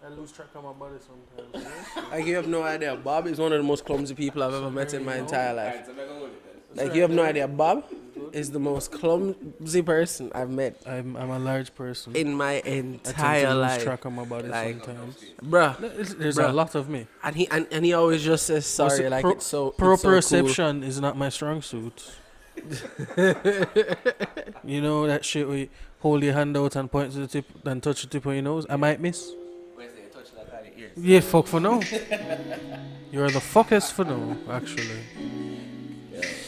I lose track of my body sometimes. Like, you have no idea. Bob is one of the most clumsy people I've ever met in my entire life. Like, you have no idea. Bob is the most clumsy person I've met I'm a large person. in my I tend entire to lose life. track of my body Like, sometimes. Bruh. There's a lot of me. And he always just says sorry. Like, it's so Proprioception is not my strong suit. You know that shit where you hold your hand out and point to the tip and touch the tip of your nose? I might miss. Yeah, fuck for no. You're the fuckest for no, actually.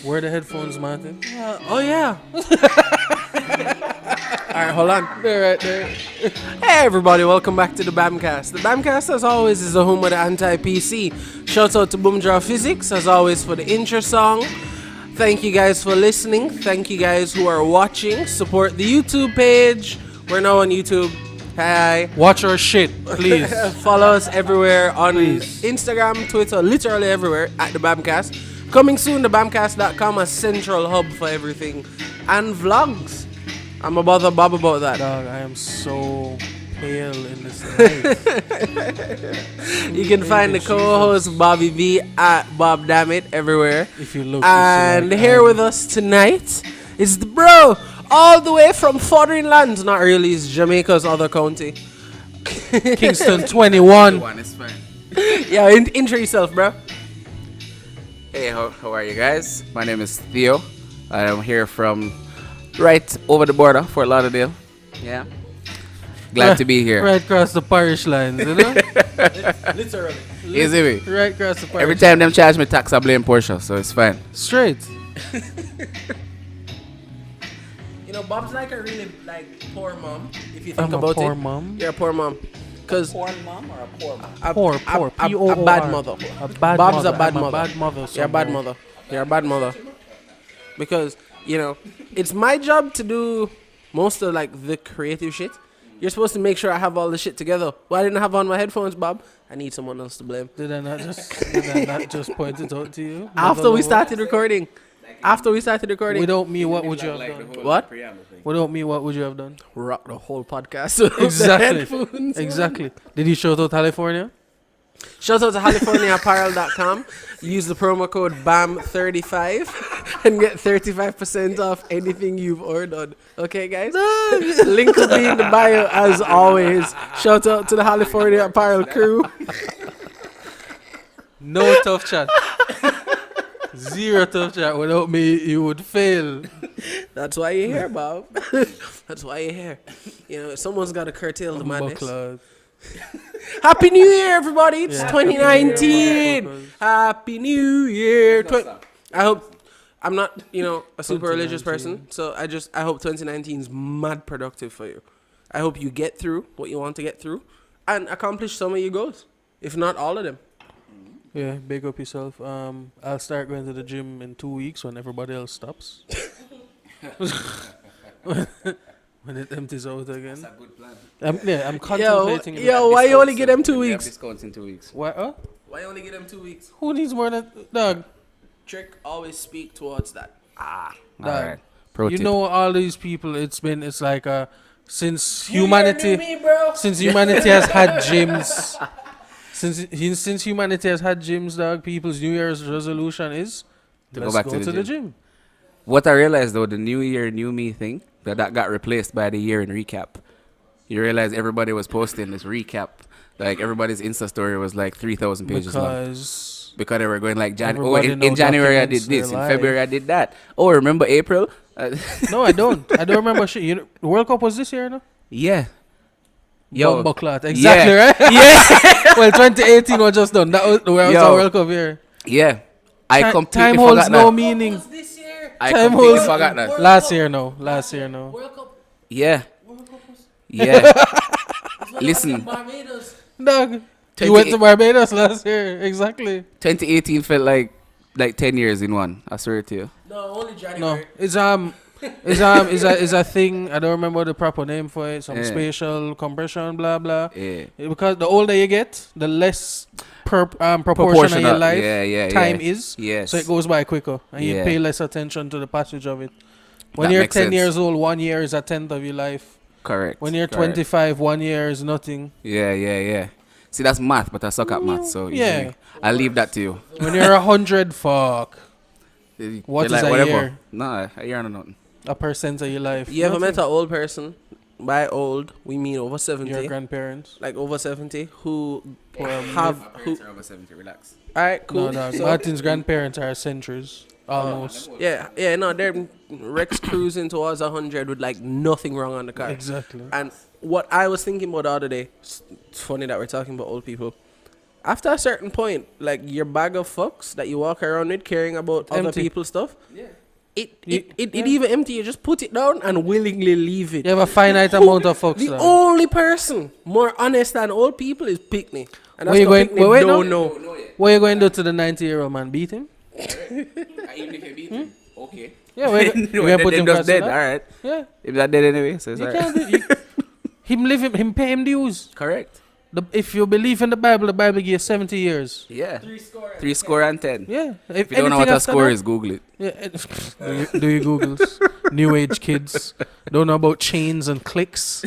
Where are the headphones, Martin? Oh, yeah. Alright, hold on. They're right there. Hey, everybody. Welcome back to the BamCast. The BamCast, as always, is the home of the anti-PC. Shout out to Boomjaw Physics, as always, for the intro song. Thank you guys for listening. Thank you guys who are watching. Support the YouTube page. We're now on YouTube. Hi. Watch our shit, please. Follow us everywhere on Please. Instagram, Twitter, literally everywhere at the BamCast. Coming soon, the BamCast.com, a central hub for everything. And vlogs. I'm about to bob about that. Dog, I am so pale in this light. You can find the co-host Bobby V at Bob Dammit everywhere. If you look, And here with us tonight is the bro, all the way from foreign lands. Not really, it's Jamaica's other county. Kingston 21. It's fine. Yeah, intro yourself, bro. Hey, how are you guys? My name is Theo. I'm here from right over the border, Fort Lauderdale. Yeah. Glad to be here. Right across the parish lines, you know? Literally. Easy way. Right across the parish. Every time them charge me tax, I blame Porsche, so it's fine. Straight. You know, Bob's like a really poor mom. If you think I'm a about poor it, mom. you're a poor mom. Cause Poor mom or a poor mom? Poor. a bad mother. A bad Bob's mother. a bad I'm mother. bad mother. You're a bad mother. You're a bad mother. Because, you know, it's my job to do most of the creative shit. You're supposed to make sure I have all the shit together. Well, I didn't have on my headphones, Bob. I need someone else to blame. Did I not just point it out to you? After we started recording. Without me, what would you have done? What? Without me, what would you have done? Rock the whole podcast. with the Exactly. headphones. Exactly. Did you shout out California? Shout out to CaliforniaApparel.com. Use the promo code BAM35 and get 35% off anything you've ordered. Okay, guys? Link will be in the bio as always. Shout out to the California Apparel crew. No tough chat. Zero tough chat. Without me, you would fail. That's why you're here, Bob. That's why you're here. You know, someone's got to curtail the madness. Buckler. Happy New Year, everybody! It's Yeah. 2019. Happy New Year! I hope I'm not, a super religious 2019. person, so I hope 2019 is mad productive for you. I hope you get through what you want to get through and accomplish some of your goals, if not all of them. Yeah, big up yourself. I'll start going to the gym in 2 weeks when everybody else stops. When it empties out again. That's a good plan. I'm contemplating. it. Yo, why you only get them 2 We have weeks? discounts in 2 weeks. Why? Why you only get them 2 weeks? Who needs more than dog? Trick, always speak towards that. All Dog. right. Pro You tip. know all these people. It's like since humanity has had gyms. Since humanity has had gyms, dog. People's New Year's resolution is To let's go back go to the gym. What I realized though, the New Year, New Me thing, that got replaced by the year in recap. You realize everybody was posting this recap. Like everybody's Insta story was like 3,000 pages long. Because they were going like, Everybody in now January I did documents their this, in life. February I did that. Oh, remember April? No, I don't. I don't remember shit. The World Cup was this year, no? Yeah. Yo. Bumbleclot. Exactly, Yeah. right? Yeah. Well, 2018 was just done. That was the World Cup year. Yeah. I completely Time forgot holds that. no meaning. This year. I time completely holds- forgot that. Last year, no. World Cup. Yeah. World Cup was Yeah. Listen, Barbados. Dog. You went to Barbados last year. Exactly. 2018 felt like 10 years in one. I swear to you. No, only No. January. Is a thing. I don't remember the proper name for it. Some Yeah. spatial compression, blah blah. Yeah. Because the older you get, the less proportion of your life time is. Yes. So it goes by quicker, and you Yeah. pay less attention to the passage of it. When That you're makes 10 sense. years old, 1 year is a tenth of your life. Correct. When you're correct. 25, 1 year is nothing. Yeah. See, that's math, but I suck at math, so Yeah. I'll leave that to you. When you're 100, fuck. What You're is a whatever. year? Nah, a year and nothing. A percent of your life. You ever Nothing. met an old person? By old, we mean over 70. Your grandparents? Like over 70 who My have parents are over 70, relax. all right, cool. No, dog. So- Martin's grandparents are centuries. Almost. yeah, no, they're Rex cruising towards 100 with like nothing wrong on the car. Exactly. And what I was thinking about the other day, it's funny that we're talking about old people. After a certain point, like your bag of fucks that you walk around with caring about other Empty. people's stuff, Yeah. it Yeah. even empty. You just put it down and willingly leave it. You have a finite amount of fucks. The dog. only person more honest than old people is Pickney. And Where that's you what going- Pickney wait, don't no. know. What are you going to do to the 90-year-old man? Beat him? Even if you beat him, okay. Yeah, we're No, going to put they're him just across dead, the- alright. Yeah. If they're dead anyway, so it's You alright. can't do him pay him dues. Correct. If you believe in the Bible gives you 70 years. Yeah. 3 score and 10. Yeah. If you don't know what a score is, Google it. Yeah. do you Googles? New age kids don't know about chains and clicks.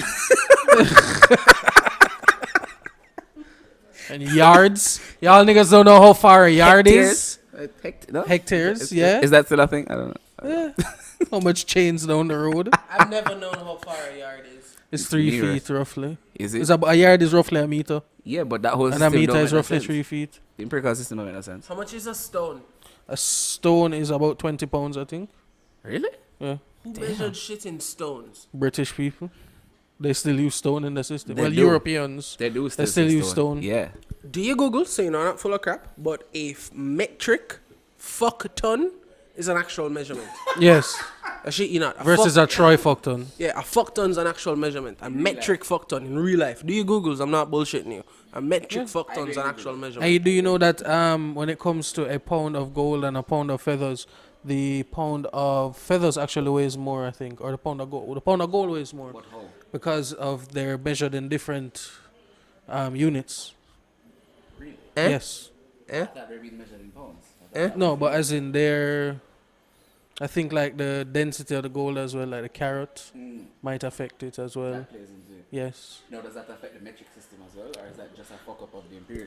And yards. Y'all niggas don't know how far a yard is. No? Hectares, yeah. Is that still a thing? I don't know. Yeah. How much chains down the road? I've never known how far a yard is. It's 3 Nearer. feet roughly. Is it? A yard is roughly a meter. Yeah, but that whole And a system meter don't is make no roughly sense. 3 feet. The empirical system don't make no sense. How much is a stone? A stone is about 20 pounds, I think. Really? Yeah. Who measured shit in stones? British people. They still use stone in the system. They Well, do. Europeans. They do They still still say use stone. Yeah. Do you Google? So you know, not full of crap, but a metric fuck ton is an actual measurement. Yes. A shit, you know, a Versus fuck, a Troy Fuckton. yeah, a fuck ton's an actual measurement. A metric fuck ton in real life. Do you Googles? I'm not bullshitting you. A metric fuck ton's an actual measurement. And do you know that when it comes to a pound of gold and a pound of feathers, the pound of feathers actually weighs more, I think, or the pound of gold. The pound of gold weighs more because of they're measured in different units. Eh? Yes. Eh? They're being measured in pounds. No, but as in their, I think like the density of the gold as well, like the carat might affect it as well. Plays into it. Yes. Now, does that affect the metric system as well, or is that just a fuck up of the imperial?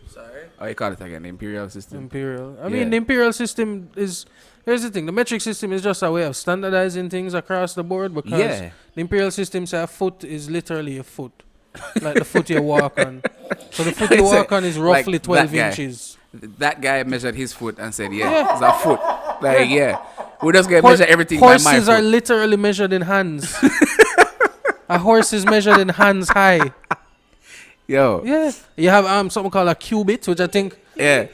Sorry? Oh, you call it again, the imperial system. Imperial. I Yeah. mean, the imperial system is. Here's the thing: the metric system is just a way of standardizing things across the board. Because Yeah. the imperial system say a foot is literally a foot, like the foot you walk on. So the foot you It's walk on is like roughly that 12 guy. inches. That guy measured his foot and said, Yeah. yeah, it's a foot. Like, yeah. We just get Hor- measure everything by my Horses are foot. literally measured in hands. A horse is measured in hands high. Yo. Yeah. You have something called a cubit, which I think. Yeah.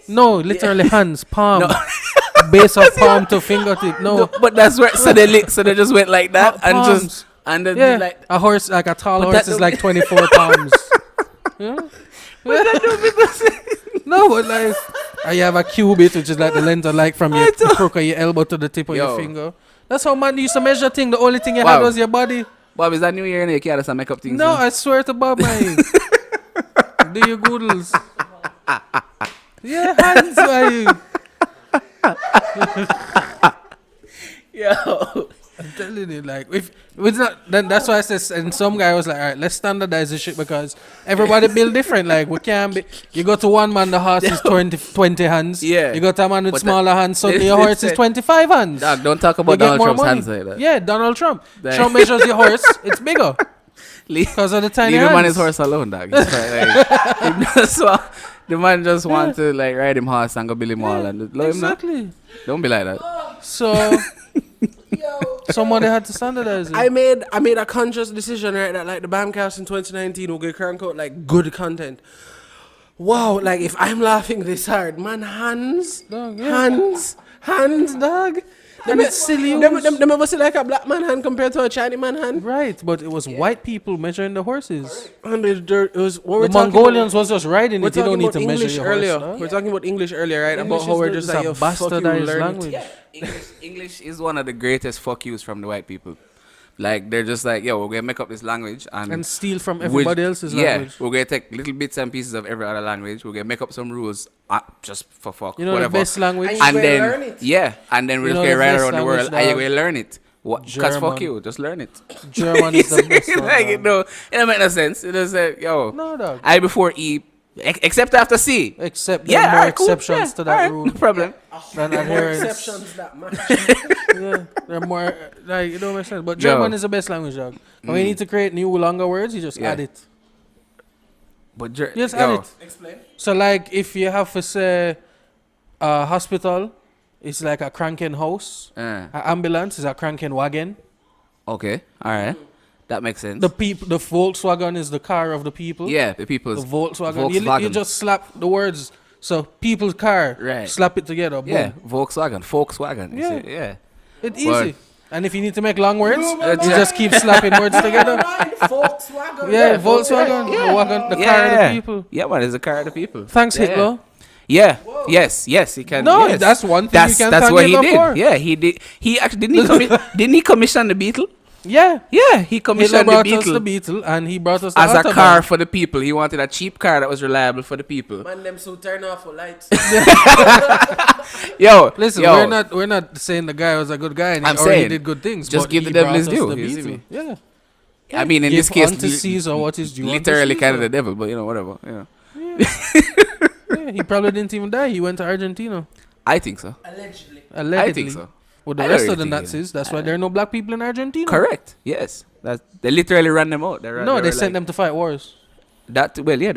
No, literally hands, palm, base of palm to fingertip. No, But that's where, so they just went like that and palms. just, and then Yeah, like, a horse, like a tall But horse, that is don't- like 24 pounds. Yeah. No, but like, you have a cubit, which is like the length of like from your crook of your elbow to the tip of your Yo. finger. That's how man used to measure thing. The only thing you Wow. had was your body. Bob, is that New Year and you can't just make up things? No, now? I swear to Bob, man. Do your goodles. Yeah, hands, man. Yo. I'm telling you, like, if it's not, then that's why I said, and some guy was like, all right, let's standardize this shit because everybody build different. Like, we can't be, you go to one man, the horse is 20 hands. Yeah. You go to a man with But smaller hands, suddenly this- your this horse is said- 25 hands. Dog, don't talk You about get Donald more Trump's money. hands like that. Yeah, Donald Trump. Like- Trump measures your horse, it's bigger Leave, because of the tiny leave hands. him on his horse alone, dog. It's like, he just the man just want to like ride him horse and go build him all and love him now. Exactly. Don't be like that. So, somebody had to standardize it. I made a conscious decision, right, that like the BamCast in 2019 will get crank out like good content. Wow, like if I'm laughing this hard, man, hands, Dog, yeah. hands, dog. And it's silly. Them ever see like a black man hand compared to a Chinese man hand? Right, but it was white people measuring the horses. And it was what The we're talking Mongolians about- was just riding We're it. You don't talking need to about measure English your earlier. horse. We're talking about English earlier, right? English about how is we're the- just it's like, a yo, fuck you, bastardized learn language. it. English is one of the greatest fuck yous from the white people. Like they're just like, yo, we're gonna make up this language And steal from which- everybody else's language. Yeah, we're gonna take little bits and pieces of every other language. We're gonna make up some rules just for fuck, You know whatever. the best language? And And You then learn it. yeah, and then we're You just know gonna the ride best around the world language, and you're dog? gonna learn it. What? Cause German. fuck you, just learn it. German is the best one. Like dog. it don't make no sense. It just yo. No, dog. I before E, except after C. Except there are more alright, cool. exceptions to that Alright, rule no problem. than More adherence. exceptions that match. Yeah, there are more, like, it don't make sense. But German is the best language, dog. When you need to create new longer words, you just Yeah. add it. But You just add it. Explain. So, like, if you have to say a hospital, it's like a Krankenhaus. An ambulance is a Krankenwagen. Okay, all right, that makes sense. The Volkswagen is the car of the people. Yeah, the people's The Volkswagen. You Volkswagen. just slap the words. So, people's car. Right. Slap it together. Boom. Yeah, Volkswagen. Yeah. Yeah, yeah. It's But- easy. And if you need to make long words, you yeah. just keep slapping words together. Volkswagen. Yeah, Volkswagen. The wagon, the car of the people. Yeah, man, it's a car of the people. Thanks, Yeah. Hitler. Yeah. Yes. He can. No, yes. that's one thing you can That's thank what he Hitler did. for. Yeah, he did. He actually didn't he commission the Beetle? Yeah. Yeah, he Hitler commissioned the brought us the Beetle Beetle and he brought us the as a Autobahn. car for the people. He wanted a cheap car that was reliable for the people. Man, them so turn off for lights. Yo, Listen, yo, we're not saying the guy was a good guy and I'm he already saying, did good things. just but give he the devil brought his us due, the you see Beetle. me? Yeah. I mean, in Give this case, unto Caesar what is due. unto literally kind of Caesar. the devil, but you know, whatever. Yeah. Yeah, he probably didn't even die. He went to Argentina. I think so. Allegedly. Allegedly. I think so. With the I rest don't of the think he Nazis. That's why there are no black people in Argentina. Correct. Yes. They literally ran them out. They were sent like, them to fight wars. They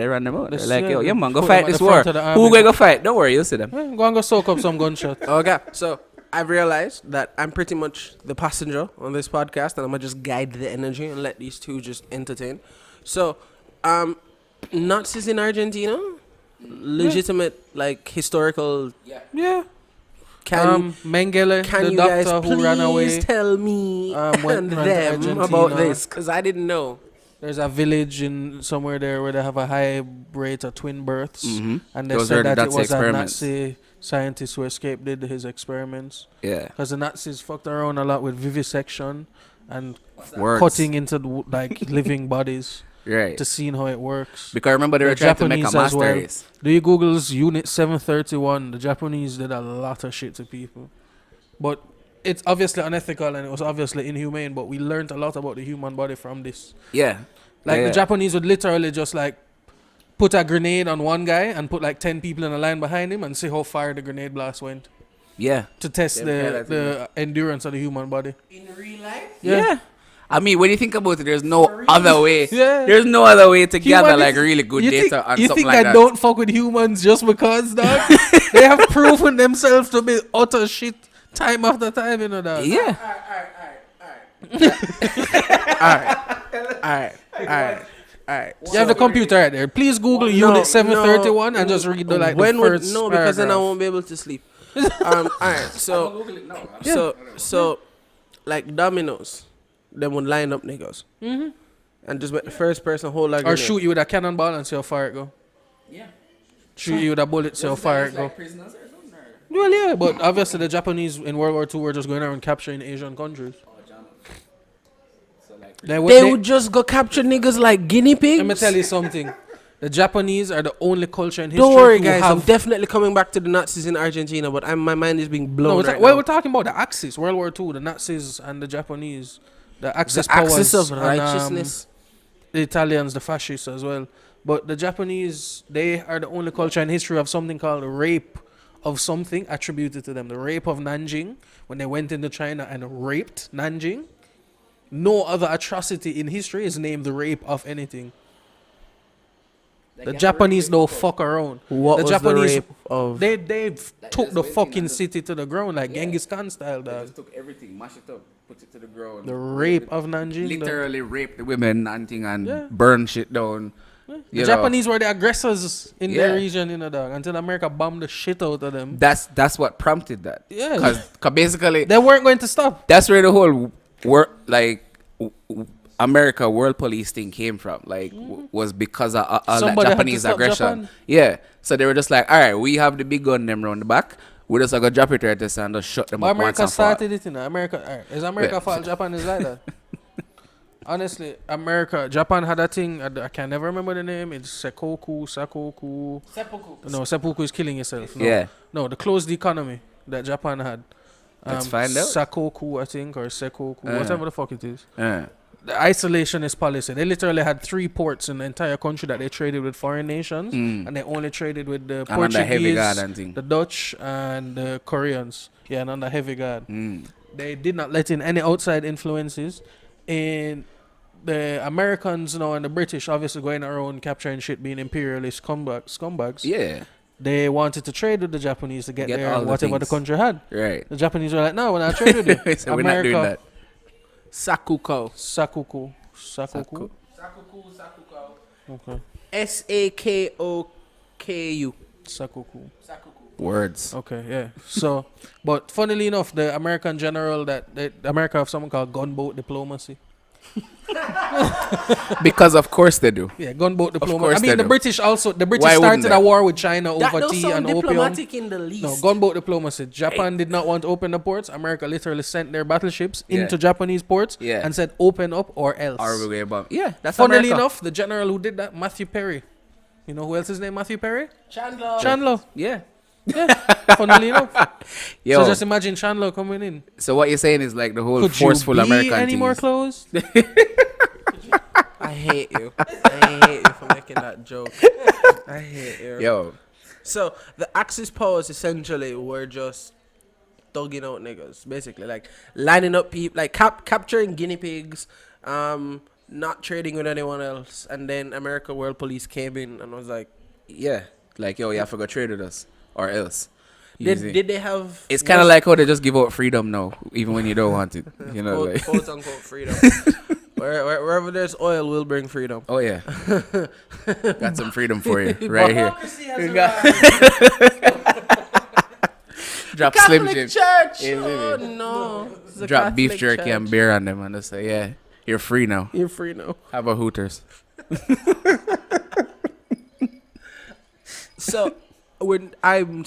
ran them out. They're This- like, yeah, yo, they yeah, man, go put fight them at this the war. front of the Who army. going to fight? Don't worry, you'll see them. Yeah, go and go soak up some gunshot. Okay, so I've realized that I'm pretty much the passenger on this podcast, and I'm gonna just guide the energy and let these two just entertain. So, Nazis in Argentina, legitimate like historical. Yeah. Can Mengele, can the you guys doctor who please ran away. tell me Went and ran to them Argentina. about this? Because I didn't know. There's a village in somewhere there where they have a high rate of twin births. Mhm. And they Those were said the that it Nazi was experiments. a Nazi scientist who escaped did his experiments. Yeah. Because the Nazis fucked around a lot with vivisection and Words. cutting into like living bodies Right. to see how it works. Because remember they The were trying to make a Japanese as master well. race. Do you Google's Unit 731? The Japanese did a lot of shit to people. But it's obviously unethical and it was obviously inhumane, but we learned a lot about the human body from this. Yeah. Like Yeah. the Japanese would literally just like put a grenade on one guy and put like 10 people in a line behind him and see how far the grenade blast went Yeah. to test Them kind of the endurance of the human body. In real life, Yeah. I mean, when you think about it, there's no other way. Yeah. There's no other way to gather Human- like really good you data think, on you something think like I that. don't fuck with humans just because, dog? They have proven themselves to be utter shit time after time, you know, dog. Yeah. alright. You have the computer right there. Please Google Unit 731 and just read the like when the would first no because then I paragraph. won't be able to sleep. Alright, so like dominoes, them would line up niggas and just make the first person hold like Or shoot you with a cannonball and see how far it go. Yeah. Shoot you with a bullet, see how far it go. Well, yeah, but obviously the Japanese in World War II were just going around capturing Asian countries. They would just go capture niggas like guinea pigs. Let me tell you something. The Japanese are the only culture in history. Don't worry, who guys. I'm have definitely coming back to the Nazis in Argentina, but my mind is being blown. No, right we're now. talking about the Axis, World War II, the Nazis and the Japanese, the Axis The axis powers of and, righteousness. the Italians, the fascists as well. But the Japanese, they are the only culture in history of something called the rape of something attributed to them. The rape of Nanjing, when they went into China and raped Nanjing. No other atrocity in history is named the rape of anything. The Japanese don't fuck around. What the was Japanese, the rape of? They took the went in fucking and city to the ground like Genghis Khan style, They dog. just took everything, mashed it up, put it to the ground. The rape of Nanjing. dog. Literally raped the women and thing and Yeah. burn shit down. The You know. Japanese were the aggressors in their Yeah. region, you know, dog. Until America bombed the shit out of them. That's what prompted that. Yeah. Cause basically They weren't going to stop. that's where the whole America world police thing came from. Like was because of all that Somebody had to Japanese stop aggression. Japan. Yeah. So they were just like, all right, we have the big gun them round the back. We just gonna drop it right this and just shut them But up once America and for all. started it, you know. America, alright, is America Yeah. fault Japan is like that? Honestly, Japan had a thing, I can never remember the name. It's Sakoku. No, seppuku is killing yourself. No. Yeah. No, the closed economy that Japan had. Let's find out. Sakoku, I think, or Sekoku, whatever the fuck it is. The isolationist policy. They literally had 3 ports in the entire country that they traded with foreign nations, and they only traded with the Portuguese, the Dutch, and the Koreans. Yeah, and under heavy guard. They did not let in any outside influences. And the Americans now and the British obviously going around capturing shit, being imperialist scumbags. Yeah. They wanted to trade with the Japanese to get their whatever the country had. Right. The Japanese were like, no, we're not trading with you. So we're not doing that. Sakuko. Okay. Sakoku. Sakoku. Words. Okay, yeah. So, but funnily enough, the American general America have something called gunboat diplomacy. Because of course they do. Yeah, gunboat diplomacy. course I mean, they the do. British started they? a war with China over That tea sound and opium. diplomatic in the least. No, gunboat diplomacy. Japan did not want to open the ports. America literally sent their battleships into Japanese ports and said, open up or else. Yeah, that's Funnily America. enough, the general who did that, Matthew Perry. You know who else is named Matthew Perry? Chandler. Yeah. Yeah, funnily enough. Yo, So just imagine Chandler coming in. so what you're saying is like the whole Could forceful you be American any thing. more clothes? I hate you. I hate you for making that joke. I hate you. Yo, So the Axis powers essentially were just thugging out niggas, basically, like lining up people, like capturing guinea pigs, not trading with anyone else, and then America World Police came in and was like, yeah, like yo, you have to go trade with us or else. did they have? It's kind of like how they just give out freedom now, even when you don't want it. You know, quote, like. quote unquote freedom. Wherever there's oil, we'll bring freedom. Oh yeah, got some freedom for you right here. Drop Slim Jim. Church. Yeah, Oh really. no. It's a Drop beef Catholic jerky church. and beer on them, and they say, "Yeah, you're free now. You're free now. Have a Hooters." So, I'm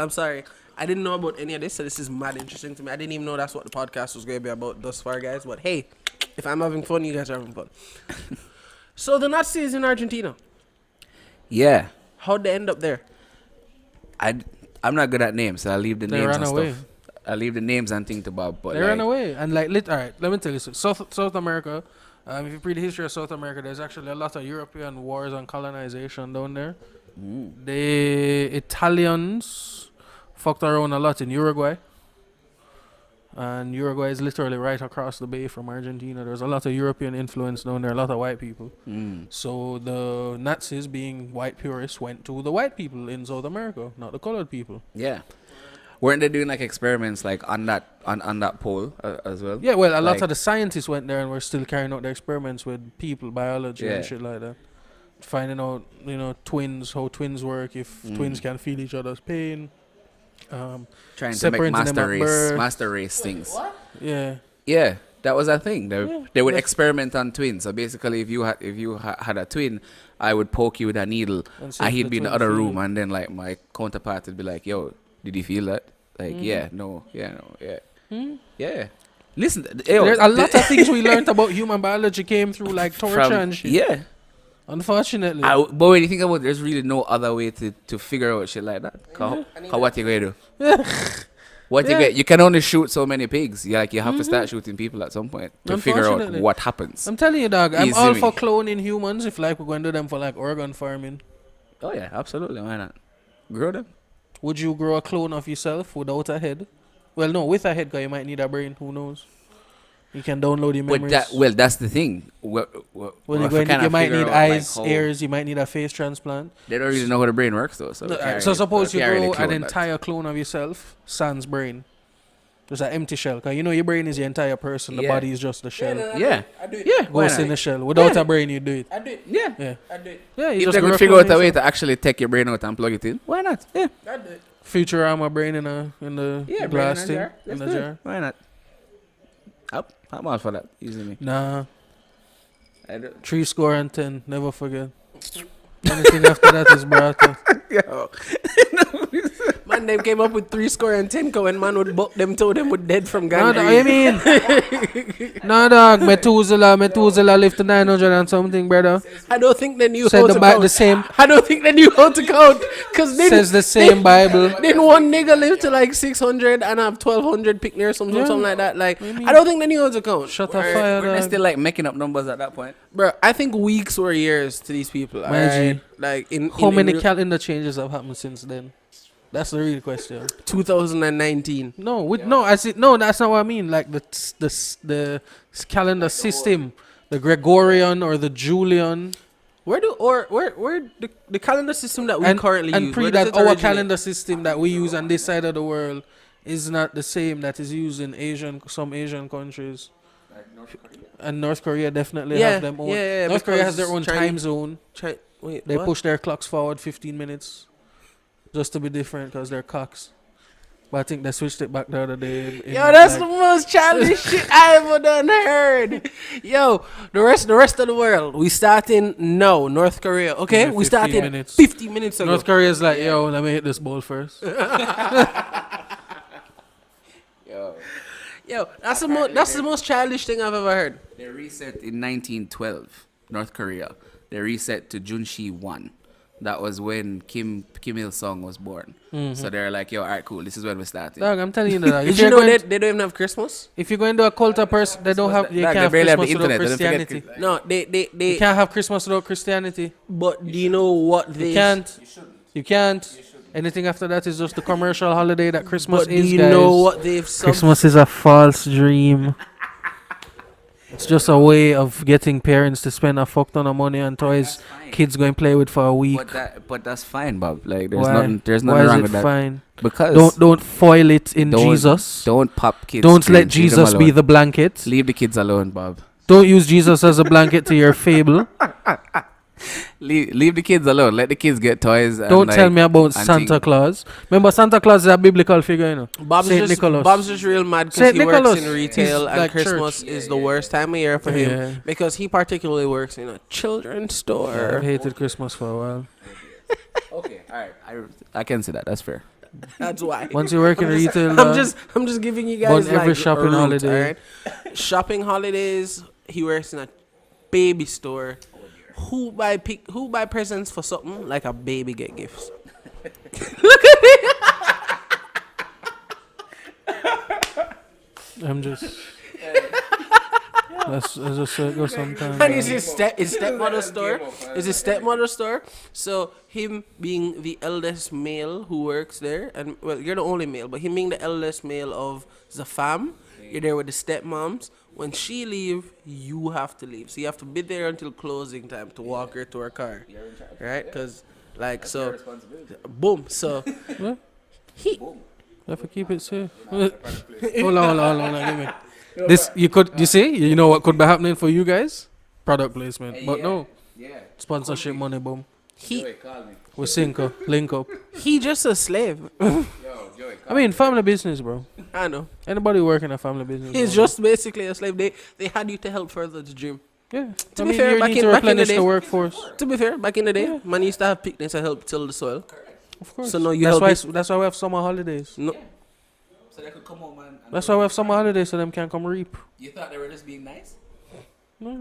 sorry. I didn't know about any of this, so this is mad interesting to me. I didn't even know that's what the podcast was going to be about thus far, guys. But hey, if I'm having fun, you guys are having fun. So, the Nazis in Argentina, Yeah, how'd they end up there? I'm not good at names, so I leave the They names ran and away. stuff. I leave the names and things to Bob, but They ran away. And like, all right, let me tell you something. South America, if you read the history of South America, there's actually a lot of European wars and colonization down there. The Italians fucked around a lot in Uruguay. And Uruguay is literally right across the bay from Argentina. There's a lot of European influence down there, a lot of white people. So the Nazis, being white purists, went to the white people in South America, not the colored people. Yeah. Weren't they doing like experiments like on that pole as well? Yeah, well, a lot Like- of the scientists went there and were still carrying out their experiments with people, biology Yeah. and shit like that. Finding out, twins, how twins work, if twins can feel each other's pain. Trying to make separating them at birth. master race things. Yeah. Yeah, that was a thing. They would experiment on twins. So basically, if you had a twin, I would poke you with a needle, And see and if he'd the be in the twin other feel room, it. and then like my counterpart would be like, "Yo, did you feel that?" Like, yeah, no, yeah, no, yeah, yeah. Listen, There's a lot of things we learned about human biology came through like torture and shit. yeah. Unfortunately. But when you think about it, there's really no other way to figure out shit like that. What you gonna do? What you get? You can only shoot so many pigs. You have to start shooting people at some point to figure out Unfortunately. what happens. I'm telling you, dog, I'm Easy all me. for cloning humans if like we're going to do them for like organ farming. Oh yeah, absolutely. Why not? Grow them. Would you grow a clone of yourself without a head? Well, no, with a head, because you might need a brain. Who knows? You can download your memories. That's the thing. When you go in, you might need eyes, ears, you might need a face transplant. They don't really know how the brain works though. So, So suppose you grow an entire clone of yourself, sans brain. Just an empty shell. Because your brain is your entire person. The Yeah. body is just the shell. Yeah. I do it. Yeah. Why Goes in not? the shell. Without a brain, you do it. I do it. Yeah. Yeah. I do it. Yeah, you If just they grow could a figure clone out a way yourself. to actually take your brain out and plug it in, why not? Yeah. I do it. Futurama brain in the Yeah, glass brain thing. in a jar. In Let's the do it. jar. Why not? I'm all for that. Easily. Nah. I don't. 10. Never forget. Anything after that is brought up. Yo. Man, they came up with 10 when man would buck them, told them would dead from No, gangrene. I mean, no, dog. Methuselah lived to 900 and something, brother. I don't think they knew Said how the to Bi- count. the same- I don't think they knew how to count. Cause Says the same Bible. Then one nigga lived to like 600 and have 1200 pick near something, Yeah. something like that. Like, I don't think they knew how to count. Shut up, fire, We're dog. still like making up numbers at that point. Bro, I think weeks were years to these people. My Alright? G. Like How many real- calendar changes have happened since then? That's the real question. 2019. No, I see. No, that's not what I mean. Like the calendar system, the Gregorian or the Julian, Where the calendar system that we and currently and use? pre where does that it our originate? calendar system that we use on this side of the world is not the same that is used in some Asian countries. And North Korea definitely have them own. yeah, North Korea has their because own Chinese- time zone. Wait, They what? push their clocks forward 15 minutes just to be different because they're cocks. But I think they switched it back the other day. Yo, that's the most childish shit I ever done heard. Yo, the rest of the world, we starting now. North Korea, okay? Give me We 15 started minutes. 50 minutes ago. North Korea's like, yo, let me hit this ball first. Yo, that's the most childish thing I've ever heard. They reset in 1912, North Korea. They reset to Junshi 1. That was when Kim Il Sung was born. So they're like, yo, all right, cool. This is when we started. Dog, I'm telling you that. Did you know they don't even have Christmas? If you're going to a cult of person, they don't have. You Dog, can't they have barely have Christmas the without internet. They don't Christianity. No, they You can't have Christmas without Christianity. but do you know what they You can't. You can't. Anything after that is just the commercial holiday that Christmas But do is, you guys. know what they've Christmas is a false dream. It's just a way of getting parents to spend a fuck ton of money on toys kids going to play with for a week. But that's fine, Bob. Like there's Why? nothing Why is wrong it with that. fine? Because Don't foil it in don't- Jesus. Don't pop kids. Don't screens. let Leave them Jesus be alone. the blanket. Leave the kids alone, Bob. Don't use Jesus as a blanket to your fable. Leave the kids alone. Let the kids get toys. And Don't tell like, me about and Santa thing. Claus. Remember, Santa Claus is a biblical figure, you know. Saint Nicholas. Bob's just real mad because Saint he Nicholas. works in retail He's and like Christmas church. is the worst time of year for him Yeah. because he particularly works in a children's I've store. hated Christmas for a while. Okay, all right. I can see that. That's fair. That's why. Once you work in retail, I'm just giving you guys But every like shopping a route, holiday. alright? Shopping holidays. He works in a baby store. Who buy presents for something like a baby get gifts? I'm just. That's just it goes sometimes. And it's his stepmother store. It's his stepmother store. So him being the eldest male who works there, and well, you're the only male, but him being the eldest male of the fam, you're there with the stepmoms. When she leave, you have to leave. So you have to be there until closing time to walk her to her car, right? Because like so, boom. So What? he. Have to keep it safe. Hold on, give me. This you see, you know what could be happening for you guys? Product placement, but no Yeah. sponsorship money, boom. He We link up. he just a slave. I mean, family business, bro. I know. Anybody working a family business? He's bro. just basically a slave. They had you to help further the dream. yeah. To I be mean, fair, you back need in- to back in the replenish day- the workforce. To be fair, back in the day, man used to have picnics to help till the soil. Of course. So now you that's help why. it- That's why we have summer holidays. No, So they could come home and That's why we have summer holidays so them can come reap. you thought they were just being nice?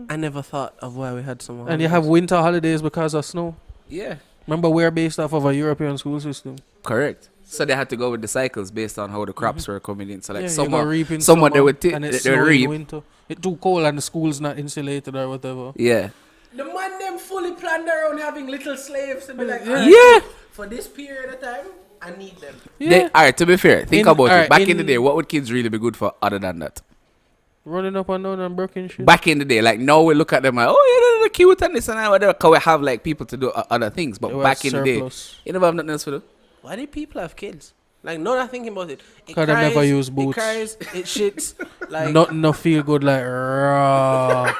I never thought of why we had some. And you have winter holidays because of snow. Yeah. Remember, we're based off of a European school system. Correct. So they had to go with the cycles based on how the crops were coming in. So like Yeah, you go summer, reap in summer they would and it's they would snow in reap. winter. It's too cold and the school's not insulated or whatever. Yeah. The man them fully planned around having little slaves to be like, Yeah. Yeah. for this period of time, I need them. Yeah. All right. To be fair, think In- about alright, it. Back in in- the day, what would kids really be good for other than that? Running up and down and broken shit. Back in the day, like now we look at them like, oh yeah, they're cute and this and that, whatever. Cause we have like people to do other things. But They were back in the day, surplus. you never have nothing else to do. Why do people have kids? Like, no, not thinking about it. It 'Cause they never use It boots. cries, it shits. Like, Nothing no feel good like raw.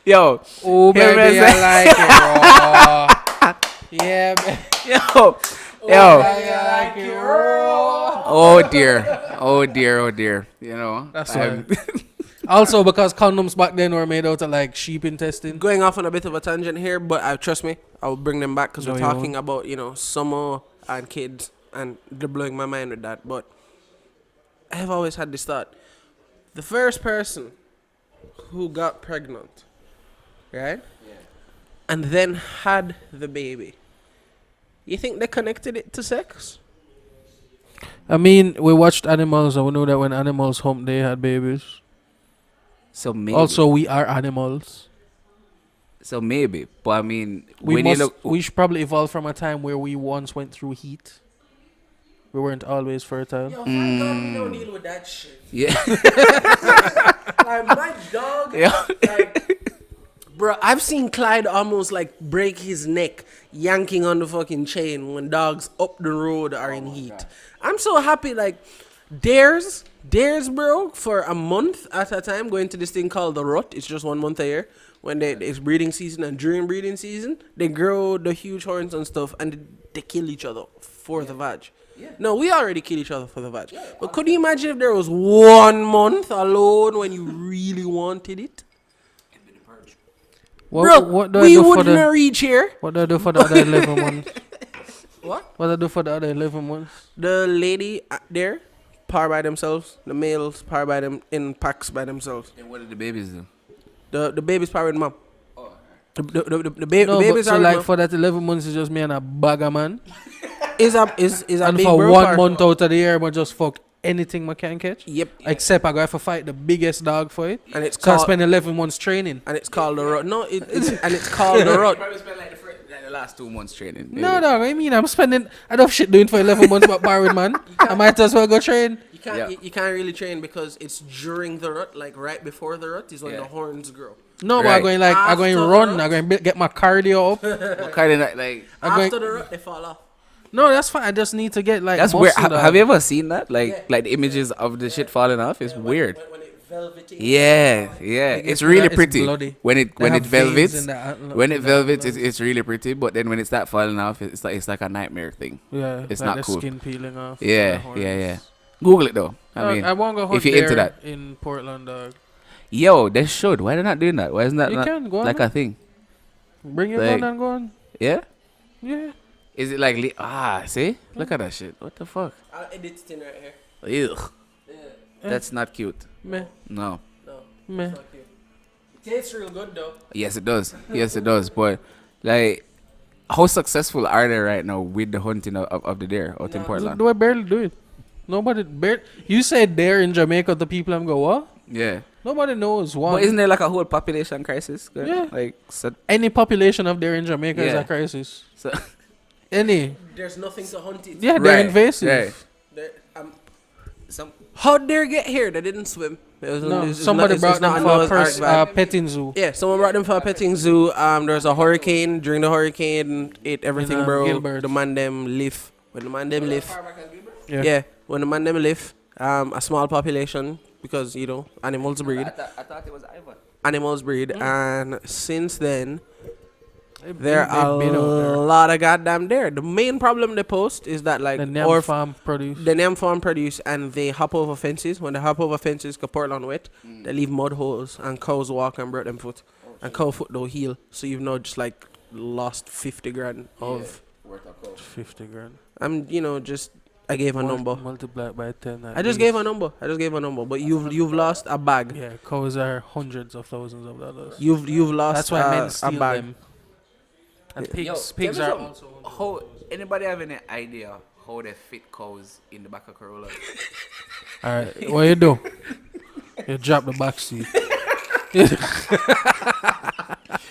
Yo, Oh Hear me baby, say- I like it raw. Yeah, baby. yo, I yo. like it raw. Oh dear, oh dear, oh dear. You know, That's I'm- Also, because condoms back then were made out of like sheep intestine. Going off on a bit of a tangent here, but trust me, I'll bring them back because No, we're you talking about, summer and kids, and they're blowing my mind with that. But I have always had this thought. The first person who got pregnant, right? Yeah. And then had the baby. You think they connected it to sex? I mean, we watched animals and we know that when animals hump, they had babies. So maybe. Also, we are animals. So maybe. But I mean, We should probably evolve from a time where we once went through heat. We weren't always fertile. Yo, thank God we don't deal with that shit. Yeah. Like, my dog, Yeah. like, bro, I've seen Clyde almost like break his neck yanking on the fucking chain when dogs up the road are in heat. God. I'm so happy, like, dares, bro, for a month at a time going to this thing called the rut. It's just 1 month a year. When it's breeding season, and during breeding season, they grow the huge horns and stuff, and they kill each other for the vag. Yeah. No, we already kill each other for the vag. Yeah, but could you imagine if there was 1 month alone when you really wanted it? What do we wouldn't reach here. What do I do for the other 11 months? What? What do I do for the other 11 months? The lady there, par by themselves. The males par by them in packs by themselves. And what did the babies do? The babies par with mom. Oh. The babies so are like mom. for that 11 months, it's just me and a bagger man. Is a And big for bro 1 par? month out of the year, I just fuck anything I can catch. Yep. Except I go have to fight the biggest dog for it. And it's So I called, spend 11 months training. and it's called the rut. No, it's called the rut. Probably spent like the last 2 months training. Maybe. No, I mean, I'm spending enough shit doing for 11 months but borrowed, man. I might as well go train. You can't really train because it's during the rut, like right before the rut is when the horns grow. No, but Right. I'm going After run. the I'm going get my cardio up. What kind of like? After the rut, they fall off. No, that's fine. I just need to get like That's muscle, weird. dog. Have you ever seen that? Like, Yeah. like the images of the shit falling off. It's weird. When it velvety. Yeah. Like It's really it's pretty bloody. when it They have veins velvets. in the antler- When it in the velvets, antler. it's really pretty. But then when it starts falling off, it's like a nightmare thing. Yeah, it's like not the cool. Skin peeling off. Yeah, the horns. yeah. Google it though. I mean, I won't go hunt if you're into there that. in Portland, dog. Yo, they should. Why they not doing that? Why isn't that You not can go on, like man. a thing? Bring your Like- gun and go on. Yeah. Yeah. Is it like see? Look at that shit. What the fuck? I'll edit it in right here. Ugh. Yeah. That's not cute. Meh. No. No. Meh. Fuck you. It tastes real good though. Yes, it does. Yes, it does. But like, how successful are they right now with the hunting of the deer out in Portland? Do I barely do it? Nobody. You said there in Jamaica, the people I'm go what? Yeah. Nobody knows one. But isn't there like a whole population crisis? Yeah. Like, so, Any population of there in Jamaica is Yeah. a crisis. so Any. There's nothing to hunt it. Yeah, they're Right, invasive. right. There- some How'd they get here? They didn't swim. It was, No, it's somebody it's brought not them a for a Noah's Ark vibe. petting zoo. Yeah, someone brought them for a petting zoo. There was a hurricane. During the hurricane, it everything, bro. Gilbert. The man them live. When the man them live. Yeah. Yeah, when the man them live. A small population because animals breed. I thought it was Ivan. Animals breed, and since then there They've are been out there. a lot of goddamn deer. The main problem they post is that like The Nam farm produce. the Nam farm produce and they hop over fences. When they hop over fences, cause Portland wet, they leave mud holes and cows walk and break them foot, and cow foot don't heal. So you've just like lost 50 grand of. Worth of cow. 50 grand. I'm just I gave a number. Multiplied by 10. I just gave a number. But you've lost a bag. Yeah, cows are hundreds of thousands of dollars. You've lost. That's why men a steal bag. them. And Yo, pigs tell me are something. also. How anybody have any idea how they fit cows in the back of Corolla? Alright, what you do? You drop the back seat.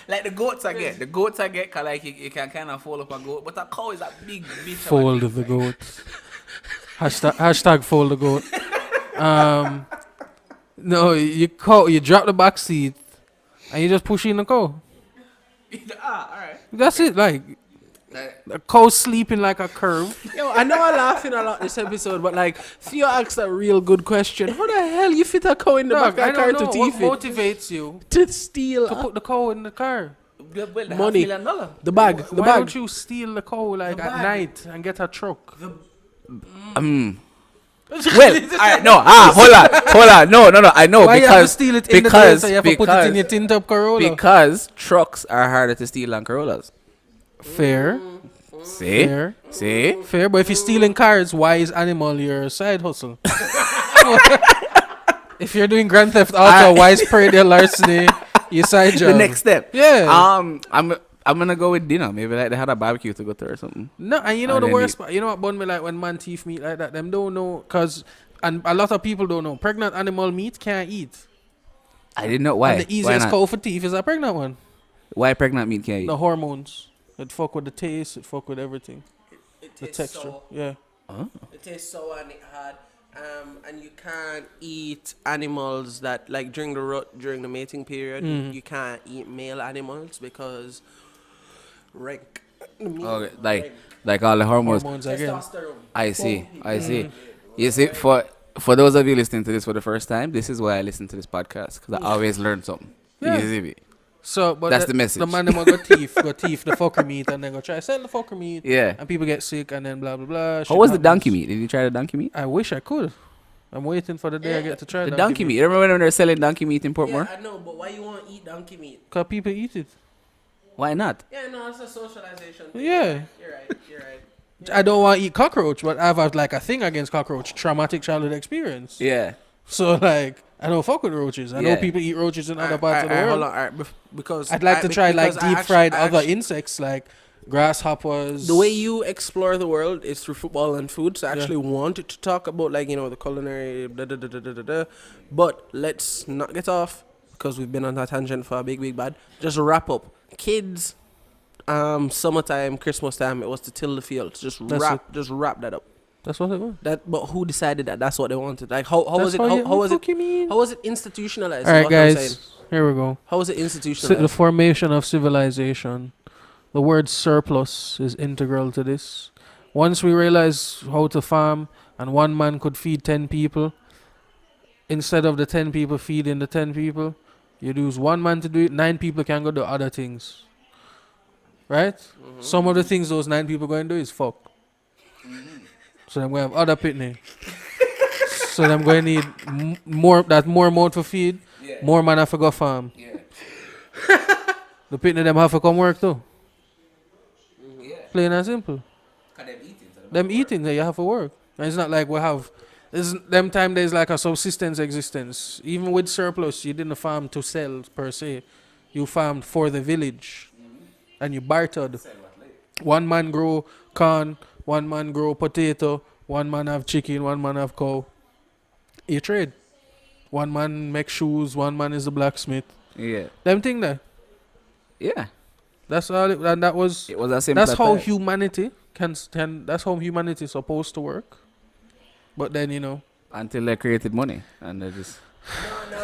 Like the goats I get, cause like you can kind of fold up a goat, but a cow is a big bitch. Fold the goat. Hashtag fold the goat. No, you drop the back seat and you just push in the cow. Alright. That's it. Like the cow sleeping like a curve. Yo, I know I'm laughing a lot this episode, but like Theo asked a real good question. How the hell you fit a cow in the Dog, back I of a car don't to know what thief it? motivates you To steal to put the cow in the car. money. The bag. The Why bag. don't you steal the cow like at night and get a truck? Well, hold on. No. I know Why you have to because steal it in the day so you have to put it in your tint up Corolla? because trucks are harder to steal than Corollas. Fair. See? Fair. See? Fair, but if you're stealing cars, why is animal your side hustle? If you're doing Grand Theft Auto, why is Pradial larceny your side job? The next step. Yeah. I'm gonna go with dinner. Maybe like they had a barbecue to go to or something. No, and you know the worst part, you know what bun me like when man teeth meat like that, them don't know, cause and a lot of people don't know, pregnant animal meat can't eat. I didn't know why. And the easiest cow for teeth is a pregnant one. Why pregnant meat can't eat? The hormones. It fuck with the taste, it fuck with everything. The texture. Sour. Yeah. Huh? It tastes sour and it hard. And you can't eat animals that like during the mating period. You can't eat male animals because rank. Okay, like all the hormones. Again. Testosterone. I see. You see, for those of you listening to this for the first time, this is why I listen to this podcast because I always learn something. Yeah. You see me? So, but That's the message. The man them go teeth the fucker meat, and then go try sell the fucker meat. Yeah. And people get sick, and then blah blah blah. How shit was the happens. donkey meat? Did you try the donkey meat? I wish I could. I'm waiting for the day I get to try The donkey meat. You remember when they were selling donkey meat in Portmore? Yeah, I know, but why you want to eat donkey meat? Because people eat it. Why not? Yeah, no, it's a socialization thing. Yeah. You're right. I don't want to eat cockroach, but I have like a thing against cockroach. Traumatic childhood experience. Yeah. So like, I don't fuck with roaches. I know Yeah. people eat roaches in other parts of the world. Hold on, because I'd like to try like because I deep actually- fried I other actually- insects like grasshoppers. The way you explore the world is through football and food. So I actually wanted to talk about like the culinary, but let's not get off because we've been on that tangent for a big bad. Just wrap up, kids. Summertime, Christmas time, it was to till the fields. Just wrap that up. That's what it was. But who decided that? That's what they wanted. Like how was it? That's How was it? you mean? How was it institutionalized? All right, What I'm saying. guys. Here we go. How was it The institutionalized? formation of civilization. The word surplus is integral to this. Once we realize how to farm and one man could feed 10 people, instead of the 10 people feeding the 10 people, you'd use one man to do it, 9 people can go do other things. Right? Some of the things those 9 people going to do is fuck. So I'm going to have other pitney. So I'm going to need more mouth for feed, more man have to go farm. The pitney them have to come work too. Plain and simple. Them eating that you have to work. And it's not like we have them time there's like a subsistence existence. Even with surplus, you didn't farm to sell per se. You farmed for the village. And you bartered. One man grow corn, one man grow potato, one man have chicken, one man have cow. You trade. One man make shoes, one man is a blacksmith. Yeah. Them thing there. Yeah. That's all and that was It was a simple that's how time. humanity can that's how humanity is supposed to work. But then Until they created money and they just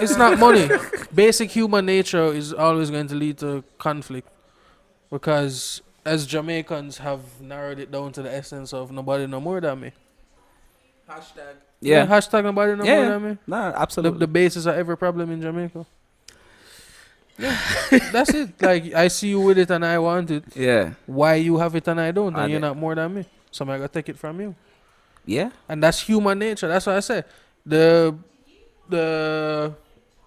it's not money. Basic human nature is always going to lead to conflict. Because as Jamaicans have narrowed it down to the essence of nobody no more than me. Hashtag. yeah. Hashtag nobody no more than me. No, The absolutely. basis of every problem in Jamaica. Yeah. That's it. Like I see you with it and I want it. Yeah. Why you have it and I don't? I And you're did. not more than me. Somebody gotta take it from you. Yeah. And that's human nature. That's what I said. The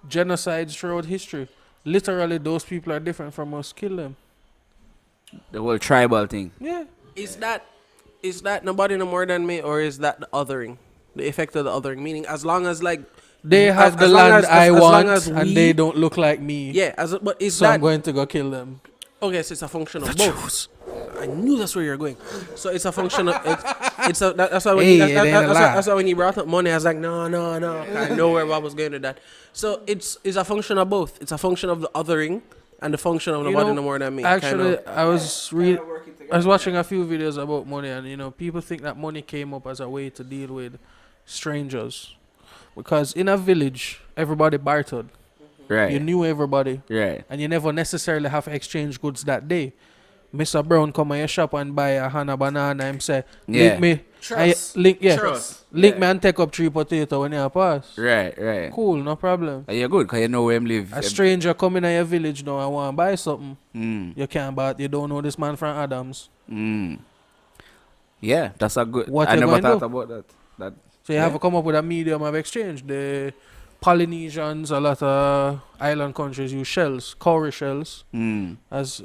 genocides throughout history. Literally, those people are different from us. Kill them. The whole tribal thing. Yeah. Is that nobody no more than me, or is that the othering? The effect of the othering, meaning as long as like They have the as long land as- I as long want, as and we- they don't look like me. yeah, but is So I'm that going to go kill them. okay? So it's a function of both. I knew that's where you're going. So it's a function of that's why when Hey, you, it ain't a lie. that's why when you brought up money, I was like no. I know where Bob was going with that. So it's a function of both. It's a function of the othering and the function of nobody no more than me. Actually, kind of. I was watching a few videos about money, and people think that money came up as a way to deal with strangers, because in a village, everybody bartered. Right. You knew everybody, Right. and you never necessarily have to exchange goods that day. Mr. Brown come in your shop and buy a Hana banana and say, Yeah. link me. Trust. Link Trust. me Yeah. and take up 3 potato when you pass. Right. Cool, no problem. And you're good because you know where him live. A stranger coming in your village now and want to buy something. Mm. You can't buy it. You don't know this man from Adams. Mm. Yeah, that's a good. What I you never going thought do? about that. So you have to come up with a medium of exchange. The Polynesians, a lot of island countries use shells, cowrie shells, as